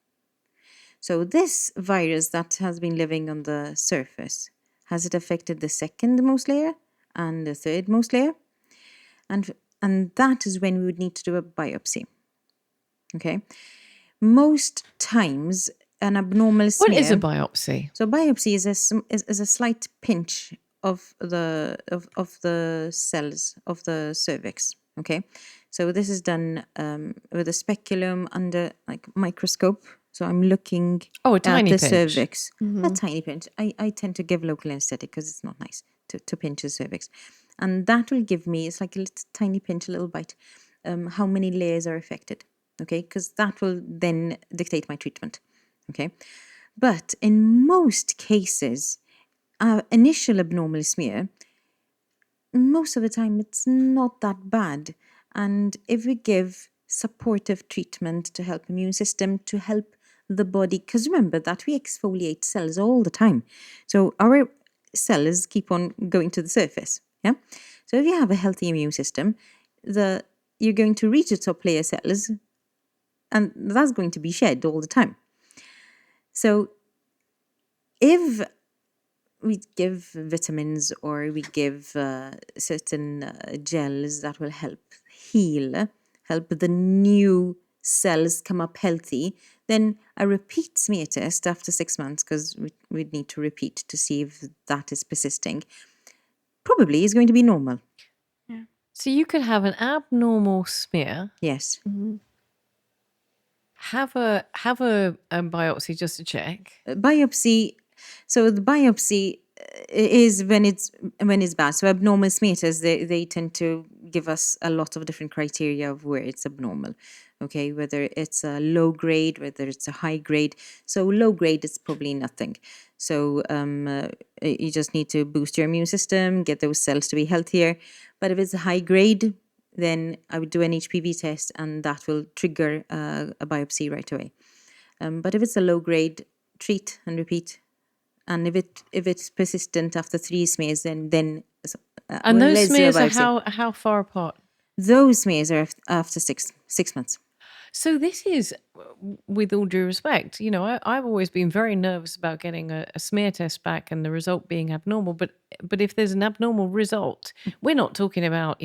So this virus that has been living on the surface, has it affected the second most layer and the third most layer? And that is when we would need to do a biopsy. Okay. Most times, an abnormal smear. What is a biopsy? So biopsy is a slight pinch of the cells of the cervix. Okay. So this is done with a speculum under like microscope. So I'm looking a at tiny the pinch. cervix. A tiny pinch. I tend to give local anesthetic because it's not nice to pinch the cervix. And that will give me, it's like a little tiny pinch, a little bite, how many layers are affected. Okay, because that will then dictate my treatment. Okay, but in most cases, initial abnormal smear, most of the time it's not that bad. And if we give supportive treatment to help immune system, to help the body, because remember that we exfoliate cells all the time. So our cells keep on going to the surface. Yeah. So if you have a healthy immune system, you're going to reach the top layer cells, and that's going to be shed all the time. So if we give vitamins or we give certain gels that will help heal, help the new cells come up healthy, then a repeat smear test after 6 months, because we'd need to repeat to see if that is persisting, probably is going to be normal. So you could have an abnormal smear, Yes. have a biopsy just to check. Biopsy. So the biopsy is when it's bad. So abnormal smear tests, they tend to give us a lot of different criteria of where it's abnormal. Okay, whether it's a low grade, whether it's a high grade. So low grade is probably nothing. So you just need to boost your immune system, get those cells to be healthier. But if it's a high grade, then I would do an HPV test, and that will trigger a biopsy right away. But if it's a low grade, treat and repeat. And if it's persistent after 3 smears, then And well, those let's do smears are about how far apart? those smears are after 6 months. So this is, with all due respect, I've always been very nervous about getting a smear test back and the result being abnormal. But if there's an abnormal result, we're not talking about,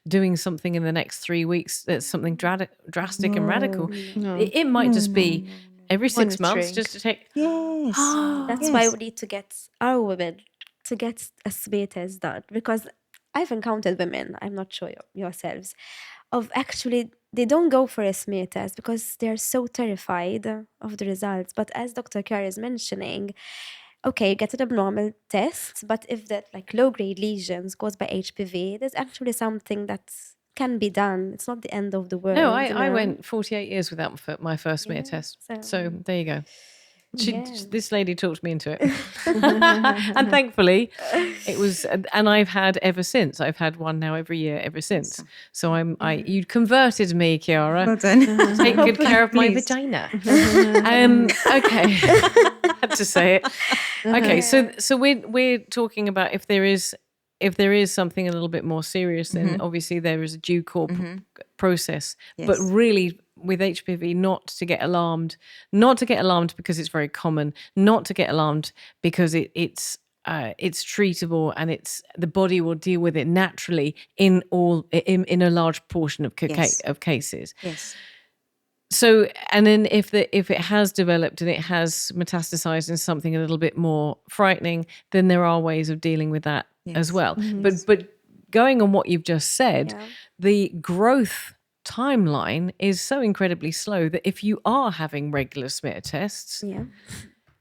doing something in the next 3 weeks that's something drastic and radical. No. It might just be every 6 months Monitoring. just to take. Yes. That's why we need to get our women to get a smear test done, because I've encountered women, I'm not sure yourselves, of actually they don't go for a smear test because they're so terrified of the results. But as Dr. Kerr is mentioning, okay, you get an abnormal test, but if that like low-grade lesions caused by HPV, there's actually something that can be done. It's not the end of the world. No, I went 48 years without my first smear test. so- So there you go. Yeah. This lady talked me into it. And thankfully, it was, and I've had ever since. I've had one now every year ever since. So you converted me, Chiara. Well done. Take good care of my Pleased. vagina. Okay. Had to say it. Okay, so we're talking about if there is something a little bit more serious, then obviously there is a due process. Yes. But really, with HPV, not to get alarmed because it's very common, not to get alarmed because it's treatable and the body will deal with it naturally in a large portion of Yes. of cases. Yes. So, and then if it has developed and it has metastasized in something a little bit more frightening, then there are ways of dealing with that as well. But going on what you've just said, Yeah. the growth timeline is so incredibly slow that if you are having regular smear tests, Yeah,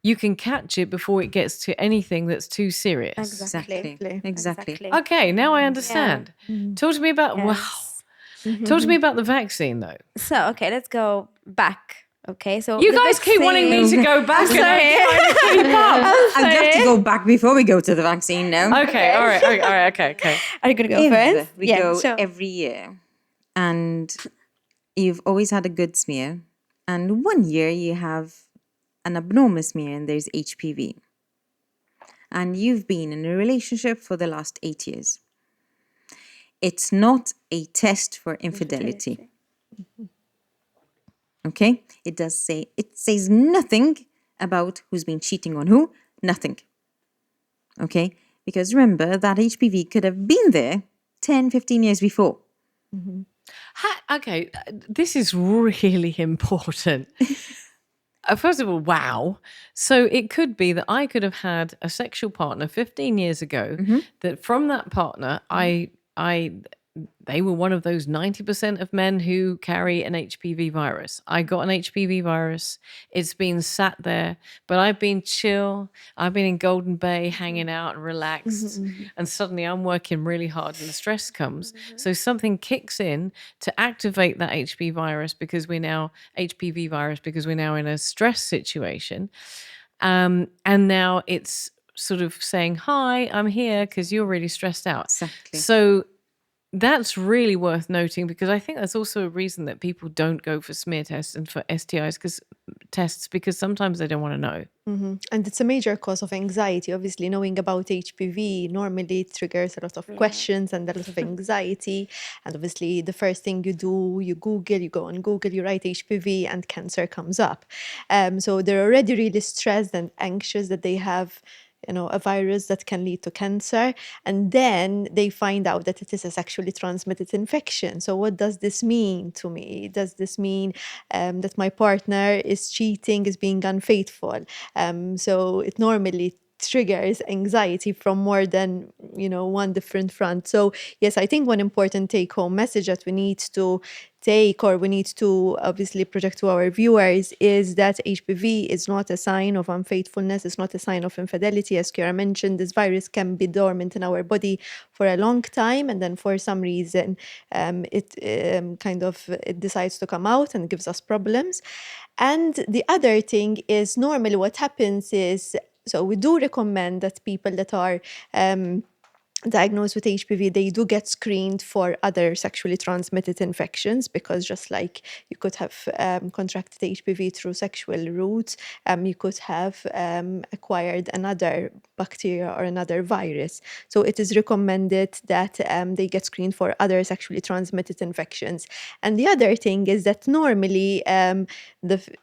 you can catch it before it gets to anything that's too serious. Exactly. Okay, now I understand. Talk to me about Talk to me about the vaccine, though. So, okay, let's go back. Okay, so You the guys keep wanting me to go back. I'm sorry. I'd love to go back before we go to the vaccine now. Okay, all right, okay. Are you gonna go If first? we Yeah, go sure. every year and you've always had a good smear, and 1 year you have an abnormal smear and there's HPV, and you've been in a relationship for the last 8 years, it's not a test for infidelity. Okay? It says nothing about who's been cheating on who, nothing. Okay? Because remember that HPV could have been there 10, 15 years before. Okay, this is really important. First of all, wow. So it could be that I could have had a sexual partner 15 years ago, that from that partner, they were one of those 90% of men who carry an HPV virus. I got an HPV virus. It's been sat there, but I've been chill. I've been in Golden Bay hanging out and relaxed. And suddenly I'm working really hard and the stress comes. So something kicks in to activate that HPV virus because we're now in a stress situation. And now it's sort of saying, hi, I'm here because you're really stressed out. Exactly. So that's really worth noting, because I think that's also a reason that people don't go for smear tests and for STIs because sometimes they don't want to know. And it's a major cause of anxiety. Obviously, knowing about HPV normally triggers a lot of questions and a lot of anxiety. And obviously, the first thing you do, you go on Google, you write HPV, and cancer comes up. So they're already really stressed and anxious that they have a virus that can lead to cancer, and then they find out that it is a sexually transmitted infection. So what does this mean to me? Does this mean that my partner is cheating, is being unfaithful? So it normally triggers anxiety from more than one different front. So yes, I think one important take-home message that we need to obviously project to our viewers is that HPV is not a sign of unfaithfulness. It's not a sign of infidelity. As Chiara mentioned, this virus can be dormant in our body for a long time, and then for some reason it decides to come out and gives us problems. And the other thing is, normally what happens is, so we do recommend that people that are diagnosed with HPV, they do get screened for other sexually transmitted infections, because just like you could have contracted HPV through sexual routes, you could have acquired another bacteria or another virus. So it is recommended that they get screened for other sexually transmitted infections. And the other thing is that normally,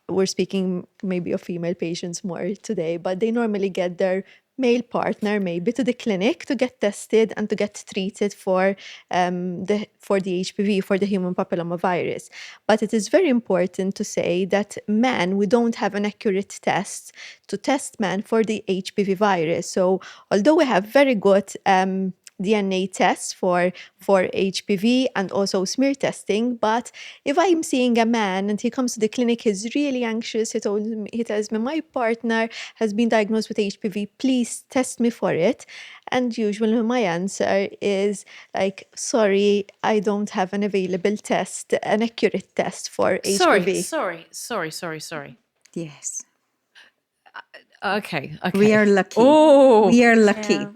we're speaking maybe of female patients more today, but they normally get their male partner maybe to the clinic to get tested and to get treated for the HPV, for the human papillomavirus. But it is very important to say that men, we don't have an accurate test to test men for the HPV virus. So although we have very good DNA tests for HPV and also smear testing, but if I'm seeing a man and he comes to the clinic, he's really anxious, he tells me, my partner has been diagnosed with HPV, please test me for it. And usually my answer is like, sorry, I don't have an available test, an accurate test for HPV. Sorry. Yes. Okay. We are lucky. Oh, We are lucky.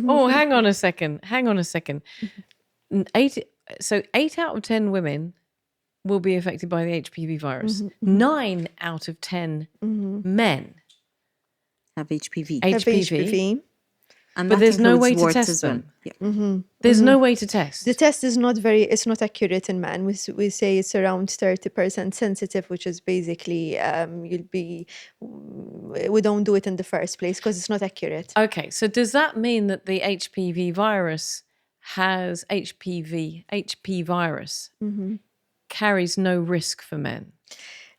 oh, hang on a second. Eight out of 10 women will be affected by the HPV virus. 9 out of 10 men Have HPV. Have HPV. And But that there's no includes way to warts test as well. them. Yeah. There's no way to test. The test is it's not accurate in men. We say it's around 30% sensitive, which is basically we don't do it in the first place because it's not accurate. Okay, so does that mean that the HPV virus has HP virus carries no risk for men?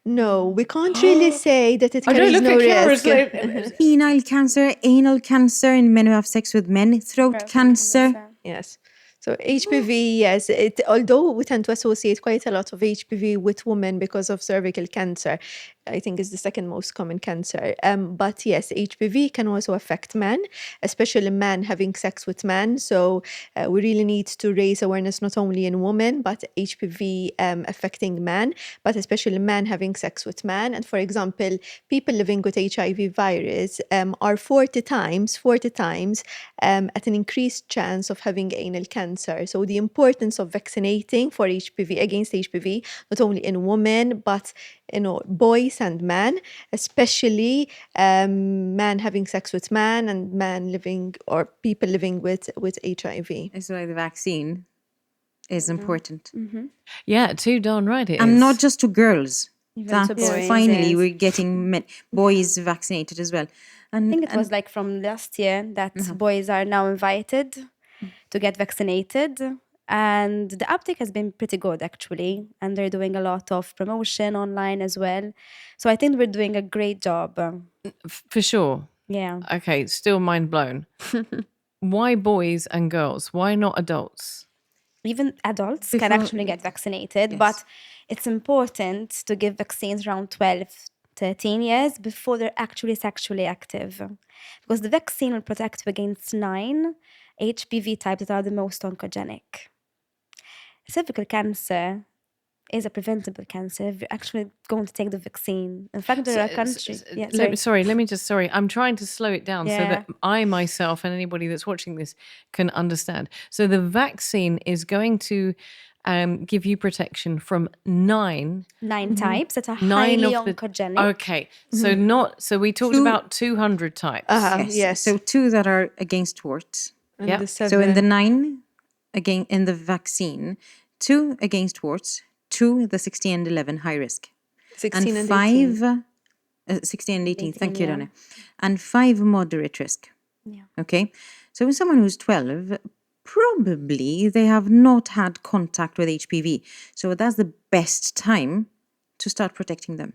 No, we can't really say that it I don't carries look no at risk. cameras. Penile cancer, anal cancer in men who have sex with men, throat cancer. Yes. So HPV, yes, although we tend to associate quite a lot of HPV with women because of cervical cancer, I think is the second most common cancer. But yes, HPV can also affect men, especially men having sex with men. So we really need to raise awareness not only in women, but HPV affecting men, but especially men having sex with men. And for example, people living with HIV virus are 40 times at an increased chance of having anal cancer. So the importance of vaccinating for HPV, against HPV, not only in women, but boys and men, especially men having sex with men and men living or people living with HIV. That's why the vaccine is important. Yeah, too darn right it is. And not just to girls. Even to That's boys, finally yes. we're getting boys vaccinated as well. And I think it was like from last year that boys are now invited to get vaccinated. And the uptake has been pretty good, actually. And they're doing a lot of promotion online as well. So I think we're doing a great job. For sure. Yeah. Okay, still mind blown. Why boys and girls? Why not adults? Even adults can actually get vaccinated, but it's important to give vaccines around 12, 13 years before they're actually sexually active. Because the vaccine will protect you against 9 HPV types that are the most oncogenic. Cervical cancer is a preventable cancer if you're actually going to take the vaccine. In fact, there are countries... I'm trying to slow it down so that I myself and anybody that's watching this can understand. So the vaccine is going to give you protection from 9 types that are highly oncogenic. Okay, so we talked about 200 types. Yes. So 2 that are against warts. And the 7. So in the 9, again, in the vaccine, 2 against warts, 2 the 16 and 11 high risk. 16 and 5, 16 and 18, thank you, Donia. And 5 moderate risk. Yeah. Okay, so with someone who's 12, probably they have not had contact with HPV. So that's the best time to start protecting them.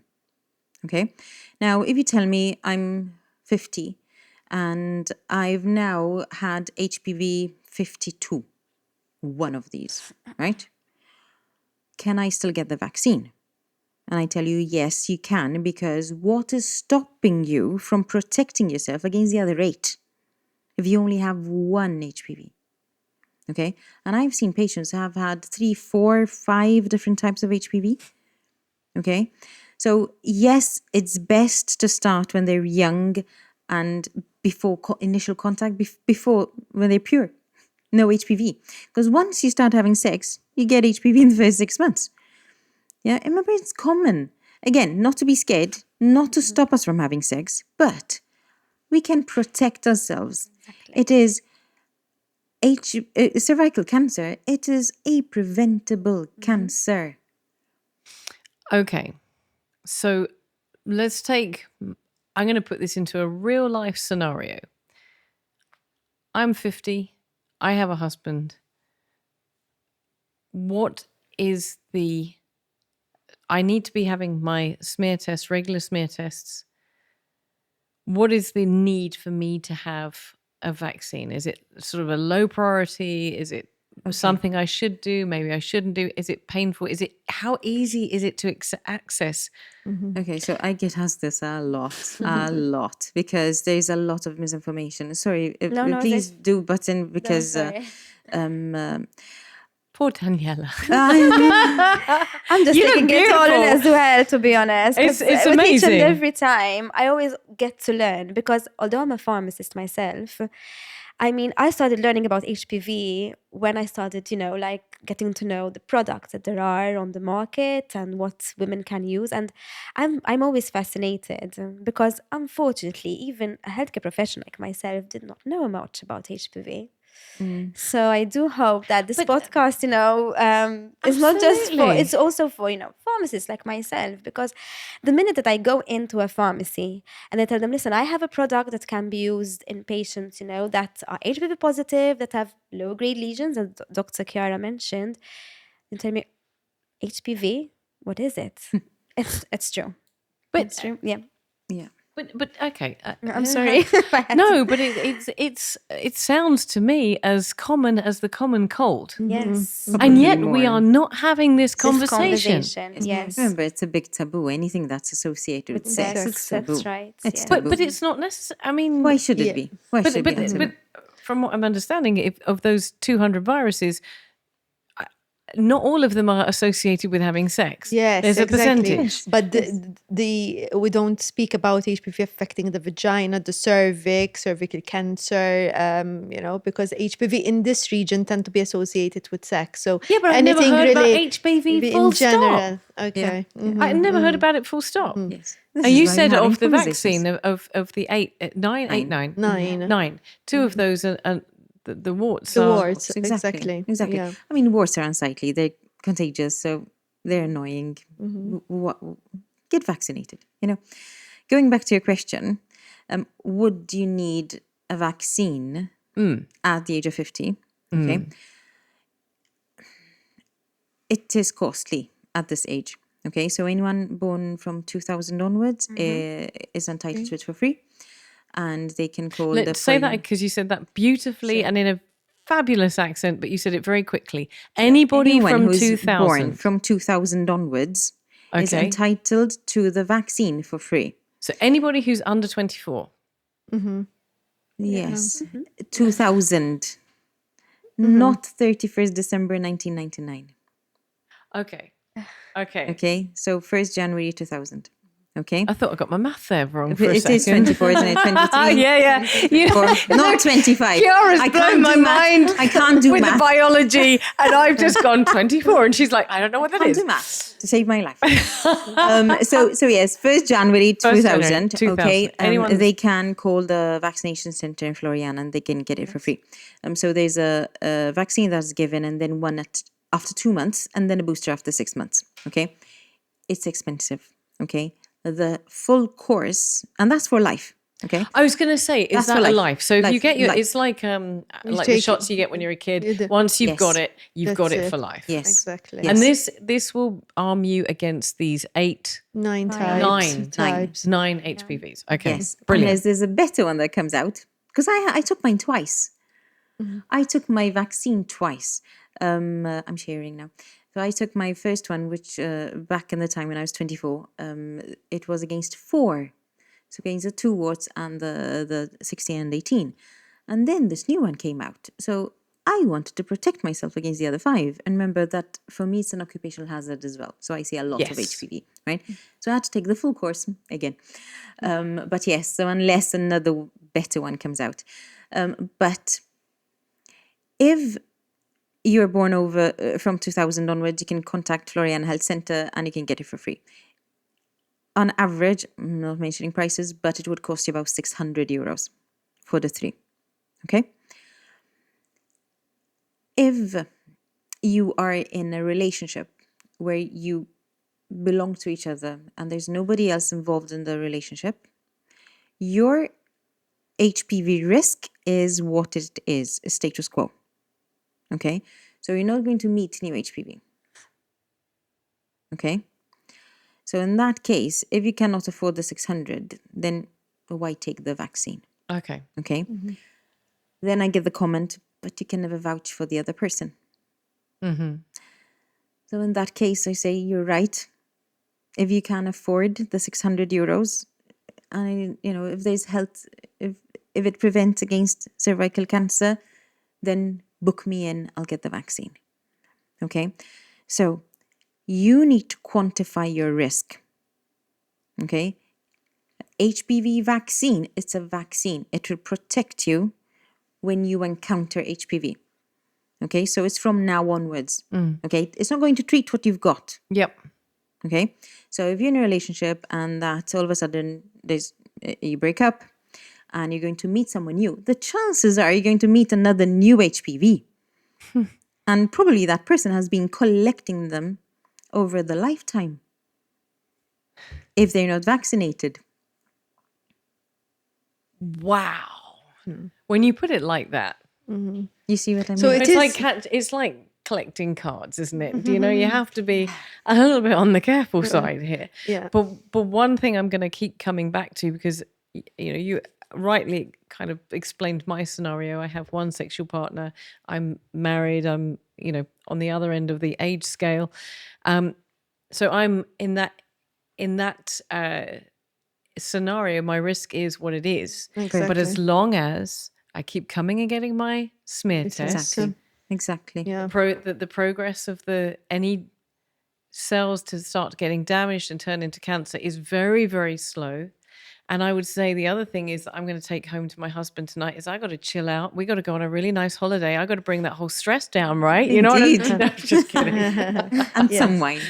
Okay, now if you tell me I'm 50 and I've now had HPV 52, one of these, right? Can I still get the vaccine? And I tell you, yes, you can, because what is stopping you from protecting yourself against the other 8 if you only have 1 HPV? Okay, and I've seen patients who have had 3, 4, 5 different types of HPV. Okay, so yes, it's best to start when they're young and before initial contact, before when they're pure. no HPV. Because once you start having sex, you get HPV in the first 6 months. Yeah, remember, it's common. Again, not to be scared, not to stop us from having sex, but we can protect ourselves. It is cervical cancer. It is a preventable cancer. Okay. So let's I'm going to put this into a real life scenario. I'm 50. I have a husband. I need to be having my smear tests, regular smear tests. What is the need for me to have a vaccine? Is it sort of a low priority? Is it something I should do? Maybe I shouldn't do. Is it painful? How easy is it to access? Okay, so I get asked this a lot, because there's a lot of misinformation. Sorry, please do butt in, because Poor Daniela. I'm just taking it all in as well, to be honest. It's With amazing. each and every time, I always get to learn, because although I'm a pharmacist myself, I mean, I started learning about HPV when I started, getting to know the products that there are on the market and what women can use. And I'm always fascinated, because unfortunately, even a healthcare professional like myself did not know much about HPV. So I do hope that this podcast, is not just for, it's also for, pharmacists like myself, because the minute that I go into a pharmacy and I tell them, listen, I have a product that can be used in patients, that are HPV positive, that have low-grade lesions, as Dr. Chiara mentioned, they tell me, HPV, what is it? It's true. But it's true, yeah. Yeah. But okay. I'm sorry. No, but it sounds to me as common as the common cold. Yes. And yet Probably we more. are not having this conversation. Yes. Remember, it's a big taboo. Anything that's associated with sex is taboo. That's right. It's yeah. taboo. But it's not necessary. I mean, Why should it be? Why should it be? but from what I'm understanding, of those 200 viruses, not all of them are associated with having sex. Yes, there's a exactly. percentage. But we don't speak about HPV affecting the vagina, the cervix, cervical cancer, because HPV in this region tend to be associated with sex. So Yeah, but I've never heard about HPV full in general. stop. Okay. I've never heard about it full stop. Yes. And you said of the vaccine of the nine, two of those are the warts. The are- warts, exactly. Yeah. I mean, warts are unsightly. They're contagious, so they're annoying. Get vaccinated. Going back to your question, would you need a vaccine at the age of 50? Okay. It is costly at this age. Okay, so anyone born from 2000 onwards is entitled to it for free. And they can call Let's say that, because you said that beautifully and in a fabulous accent, but you said it very quickly. Anybody anyone from who's 2000 born from 2000 onwards is entitled to the vaccine for free. So anybody who's under 24. Yes, 2000, not 31st December 1999. Okay. Okay, so 1st January 2000. Okay, I thought I got my math there wrong for a it second. is 24, isn't it? 23. Yeah. Not 25. Chiara's blown my mind. I can't do with math. the biology, and I've just gone 24, and she's like, I don't know what that I can't is. do math to save my life. So yes, 1st January 2000. Okay, they can call the vaccination center in Floriana, and they can get it for free. So there's a vaccine that's given, and then one after 2 months, and then a booster after 6 months. Okay, it's expensive. Okay, the full course, and that's for life. Okay, I was going to say, is that a life? So if you get life. it's like the shots you get when you're a kid. Once you've got it, you've got it for life. Yes, Exactly. And this will arm you against these 9 types. 9 HPVs. Okay, yes, brilliant. Unless there's a better one that comes out, because I took mine twice. I took my vaccine twice. I'm sharing now. So I took my first one, which back in the time when I was 24, it was against 4. So against the 2 warts and the 16 and 18. And then this new one came out. So I wanted to protect myself against the other 5. And remember that for me, it's an occupational hazard as well. So I see a lot of HPV, right? So I had to take the full course again. But yes, so unless another better one comes out. But If you're born over from 2000 onwards, you can contact Florian Health Center and you can get it for free. On average, I'm not mentioning prices, but it would cost you about 600 euros for the 3. Okay? If you are in a relationship where you belong to each other and there's nobody else involved in the relationship, your HPV risk is what it is, status quo. Okay? So you're not going to meet new HPV. Okay? So in that case, if you cannot afford the 600, then why take the vaccine? Okay. Okay? Then I give the comment, but you can never vouch for the other person. So in that case, I say, you're right. If you can afford the 600 euros, and if there's health, if it prevents against cervical cancer, then book me in, I'll get the vaccine. Okay? So you need to quantify your risk. Okay? HPV vaccine, it's a vaccine. It will protect you when you encounter HPV. Okay? So it's from now onwards. Okay? It's not going to treat what you've got. Yep. Okay? So if you're in a relationship and that all of a sudden you break up and you're going to meet someone new, the chances are you're going to meet another new HPV. And probably that person has been collecting them over the lifetime if they're not vaccinated. Wow. When you put it like that, You see what I mean? So it's is- it's like collecting cards, isn't it? Do you know, you have to be a little bit on the careful side here. Yeah. But one thing I'm going to keep coming back to, because you rightly kind of explained my scenario. I have one sexual partner. I'm married. I'm on the other end of the age scale. So I'm in that scenario. My risk is what it is. Exactly. But as long as I keep coming and getting my smear test, Exactly. Yeah. the progress of any cells to start getting damaged and turn into cancer is very, very slow. And I would say the other thing is that I'm going to take home to my husband tonight is I got to chill out. We got to go on a really nice holiday. I got to bring that whole stress down, right? You know what Indeed. I'm, no, I'm just kidding. And some wine.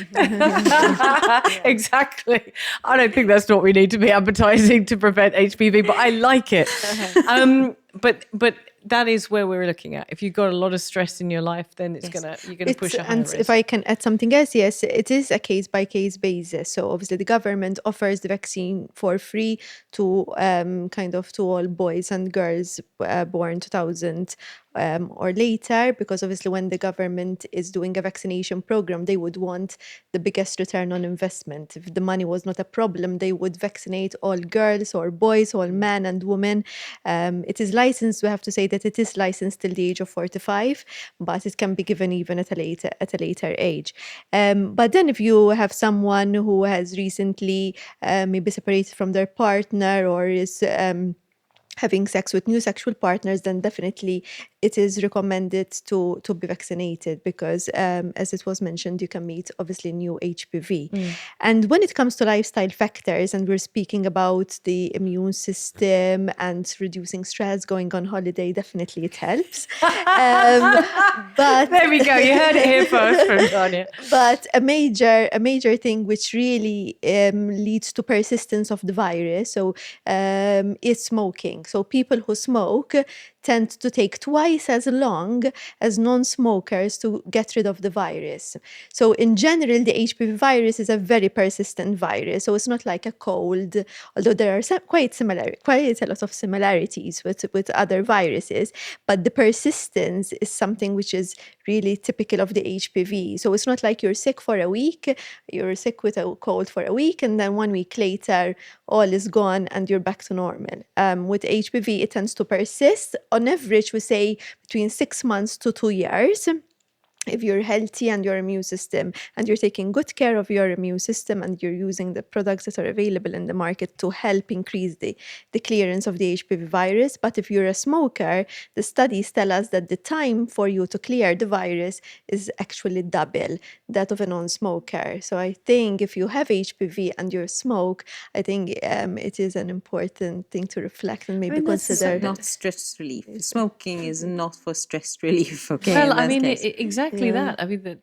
Exactly. I don't think that's what we need to be advertising to prevent HPV, but I like it. But that is where we're looking at. If you've got a lot of stress in your life, then you're gonna push a higher And risk. if I can add something else, yes, it is a case by case basis. So obviously the government offers the vaccine for free to to all boys and girls born 2000 or later, because obviously when the government is doing a vaccination program, they would want the biggest return on investment. If the money was not a problem, they would vaccinate all girls or boys, all men and women. It is licensed. We have to say that it is licensed till the age of 45, but it can be given even at a later age. But then if you have someone who has recently maybe separated from their partner or is having sex with new sexual partners, then definitely it is recommended to be vaccinated because, as it was mentioned, you can meet obviously new HPV. And when it comes to lifestyle factors, and we're speaking about the immune system and reducing stress, going on holiday, definitely it helps. But there we go. You heard it here first from Donia. But a major thing which really leads to persistence of the virus, is smoking. So people who smoke tend to take twice as long as non-smokers to get rid of the virus. So in general, the HPV virus is a very persistent virus. So it's not like a cold, although there are quite a lot of similarities with other viruses. But the persistence is something which is really typical of the HPV. So it's not like you're sick for a week, you're sick with a cold for a week, and then 1 week later, all is gone and you're back to normal. With HPV, it tends to persist. On average, we say between 6 months to 2 years. if you're healthy and your immune system, and you're taking good care of your immune system, and you're using the products that are available in the market to help increase the clearance of the HPV virus. But if you're a smoker, the studies tell us that the time for you to clear the virus is actually double that of a non-smoker. So I think if you have HPV and you smoke, I think it is an important thing to reflect and maybe This is consider. not stress relief. Smoking is not for stress relief. Okay. Well, in I that mean, case. exactly that. I mean,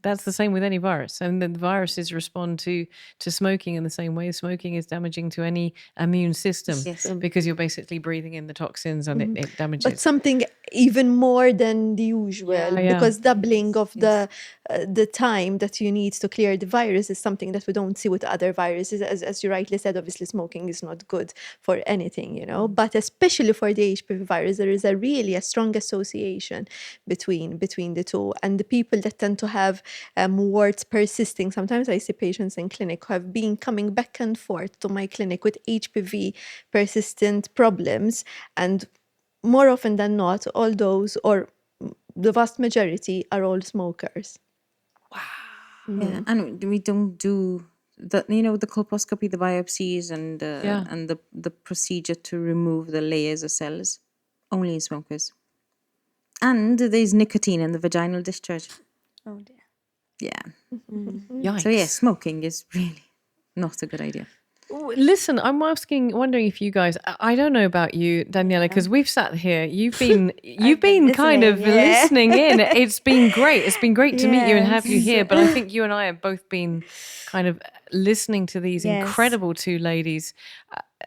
that's the same with any virus. And the viruses respond to smoking in the same way. Smoking is damaging to any immune system because you're basically breathing in the toxins and it damages. But something even more than the usual, because doubling of the time that you need to clear the virus is something that we don't see with other viruses. As you rightly said, obviously smoking is not good for anything, you know, but especially for the HPV virus, there is really a strong association between the two. And the people that tend to have warts persisting, sometimes I see patients in clinic who have been coming back and forth to my clinic with HPV persistent problems, and more often than not, all those, or the vast majority, are all smokers. Yeah, and we don't do the the colposcopy, the biopsies, and the procedure to remove the layers of cells, only in smokers. And there's nicotine in the vaginal discharge. Oh dear. Yeah. Yikes. So yeah, smoking is really not a good idea. Listen, I'm wondering if you guys, I don't know about you, Daniela, because we've sat here, you've been kind of listening in. It's been great. It's been great to meet you and have you here. But I think you and I have both been kind of listening to these incredible two ladies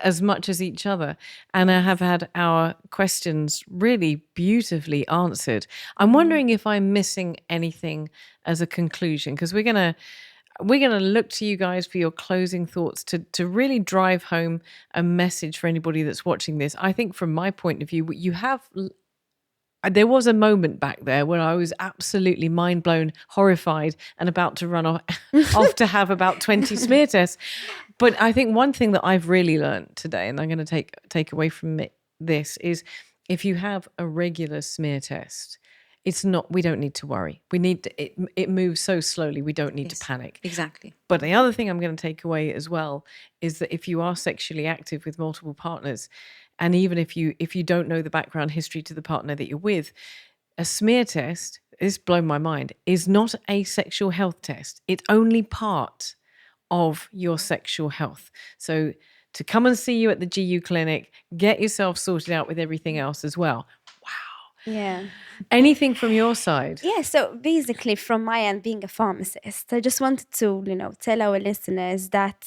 as much as each other, and I have had our questions really beautifully answered. I'm wondering if I'm missing anything as a conclusion, because we're going to look to you guys for your closing thoughts to really drive home a message for anybody that's watching this. I think from my point of view, there was a moment back there where I was absolutely mind blown, horrified, and about to run off to have about 20 smear tests. But I think one thing that I've really learned today, and I'm going to take away from this, is if you have a regular smear test, we don't need to worry. It moves so slowly, we don't need to panic. Exactly. But the other thing I'm going to take away as well is that if you are sexually active with multiple partners, and even if you don't know the background history to the partner that you're with, a smear test, this blown my mind, is not a sexual health test. It's only part of your sexual health. So to come and see you at the GU clinic, get yourself sorted out with everything else as well. Yeah. Anything from your side? Yeah, so basically from my end, being a pharmacist, I just wanted to, tell our listeners that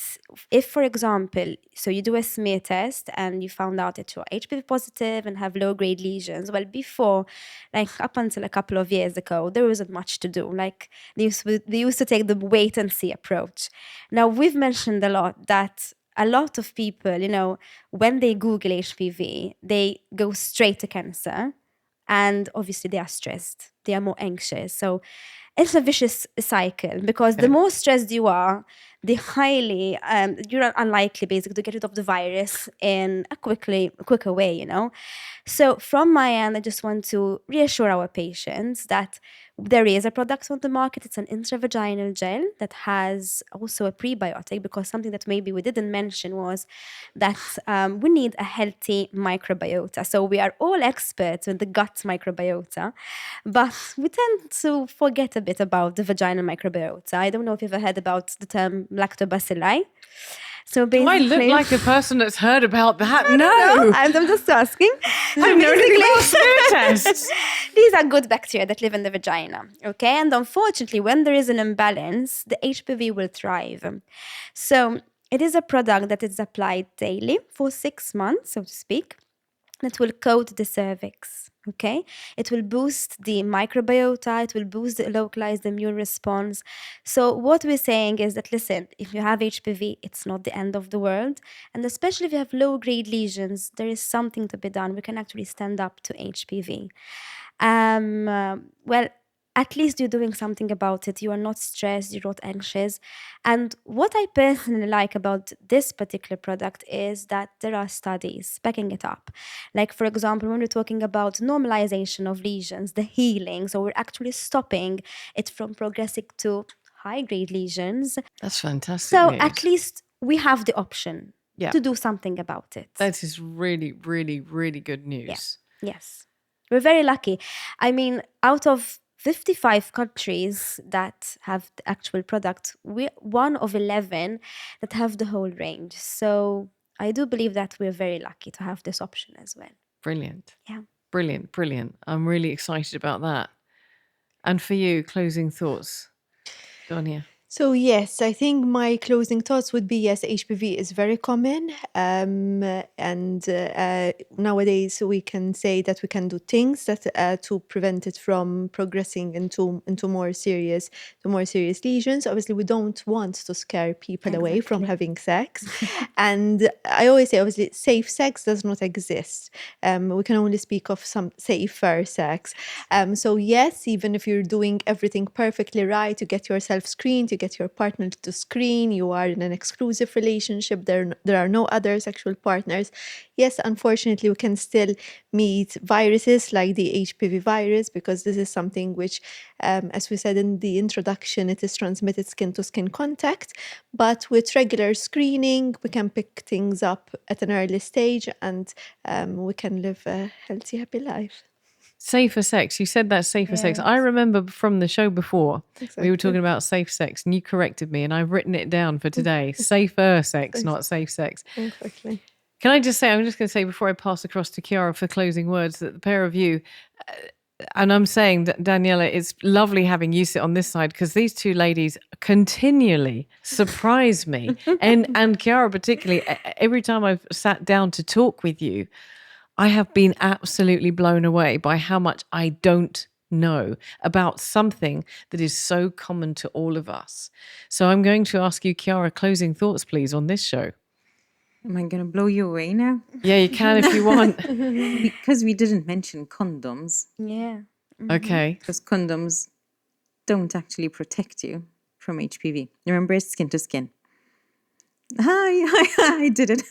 if, for example, so you do a smear test and you found out that you're HPV positive and have low-grade lesions, well, before, like up until a couple of years ago, there wasn't much to do. Like they used to take the wait and see approach. Now, we've mentioned a lot that a lot of people, when they Google HPV, they go straight to cancer. And obviously they are stressed, they are more anxious. So it's a vicious cycle, because the more stressed you are, the highly, you're unlikely basically to get rid of the virus in a quicker way, So from my end, I just want to reassure our patients that there is a product on the market. It's an intravaginal gel that has also a prebiotic, because something that maybe we didn't mention was that we need a healthy microbiota. So we are all experts in the gut microbiota, but we tend to forget a bit about the vaginal microbiota. I don't know if you've ever heard about the term lactobacilli. So Do I basically, look like a person that's heard about that? no, I'm just asking. I know anything about smear tests. These are good bacteria that live in the vagina, okay? And unfortunately, when there is an imbalance, the HPV will thrive. So it is a product that is applied daily for 6 months, so to speak. That will coat the cervix, okay? It will boost the microbiota, it will boost the localized immune response. So what we're saying is that, listen, if you have HPV, it's not the end of the world. And especially if you have low-grade lesions, there is something to be done. We can actually stand up to HPV. Well, at least you're doing something about it. You are not stressed, you're not anxious. And what I personally like about this particular product is that there are studies backing it up. Like, for example, when we're talking about normalization of lesions, the healing, so we're actually stopping it from progressing to high-grade lesions. That's fantastic So news. at least we have the option Yeah. to do something about it. That is really, really, really good news. Yes. We're very lucky. I mean, out of 55 countries that have the actual product, we're one of 11 that have the whole range. So I do believe that we're very lucky to have this option as well. Brilliant. Yeah. Brilliant, brilliant. I'm really excited about that. And for you, closing thoughts, Donia? So yes, I think my closing thoughts would be yes, HPV is very common, and nowadays we can say that we can do things that to prevent it from progressing into more serious lesions. Obviously, we don't want to scare people away from having sex, and I always say obviously safe sex does not exist. We can only speak of some safer sex. So yes, even if you're doing everything perfectly right to get yourself screened, to get your partner to screen, you are in an exclusive relationship, there are no other sexual partners. Yes, unfortunately, we can still meet viruses like the HPV virus, because this is something which, as we said in the introduction, it is transmitted skin-to-skin contact. But with regular screening, we can pick things up at an early stage, and we can live a healthy, happy life. Safer sex. You said that safer sex. I remember from the show before, we were talking about safe sex and you corrected me and I've written it down for today. Safer sex, not safe sex. Exactly. Can I just say, I'm just going to say before I pass across to Chiara for closing words, that the pair of you, and I'm saying that Daniela, it's lovely having you sit on this side because these two ladies continually surprise me. and Chiara particularly, every time I've sat down to talk with you, I have been absolutely blown away by how much I don't know about something that is so common to all of us. So I'm going to ask you, Chiara, closing thoughts, please, on this show. Am I going to blow you away now? Yeah, you can if you want. Because we didn't mention condoms. Yeah. Okay. Because condoms don't actually protect you from HPV. Remember, it's skin to skin. Hi, I did it.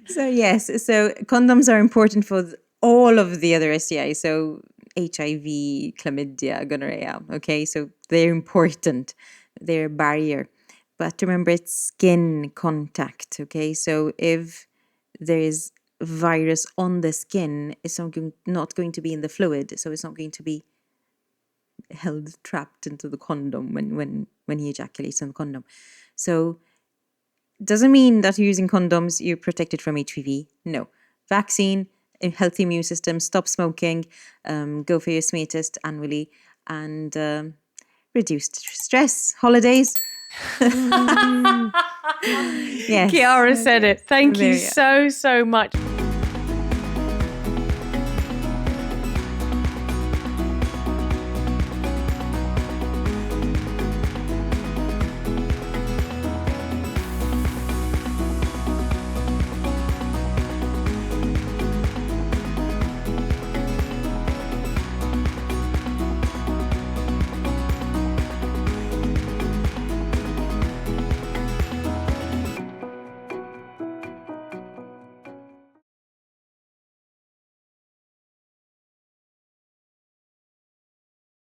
So yes, so condoms are important for all of the other STIs. So HIV, chlamydia, gonorrhea. Okay, so they're important. They're a barrier. But remember, it's skin contact. Okay, so if there is virus on the skin, it's not going to be in the fluid. So it's not going to be held trapped into the condom when he ejaculates in the condom. So doesn't mean that using condoms you're protected from HPV. No. Vaccine, a healthy immune system, stop smoking, go for your smear test annually, and reduced stress, holidays. Yes. Chiara said it. Thank you so much.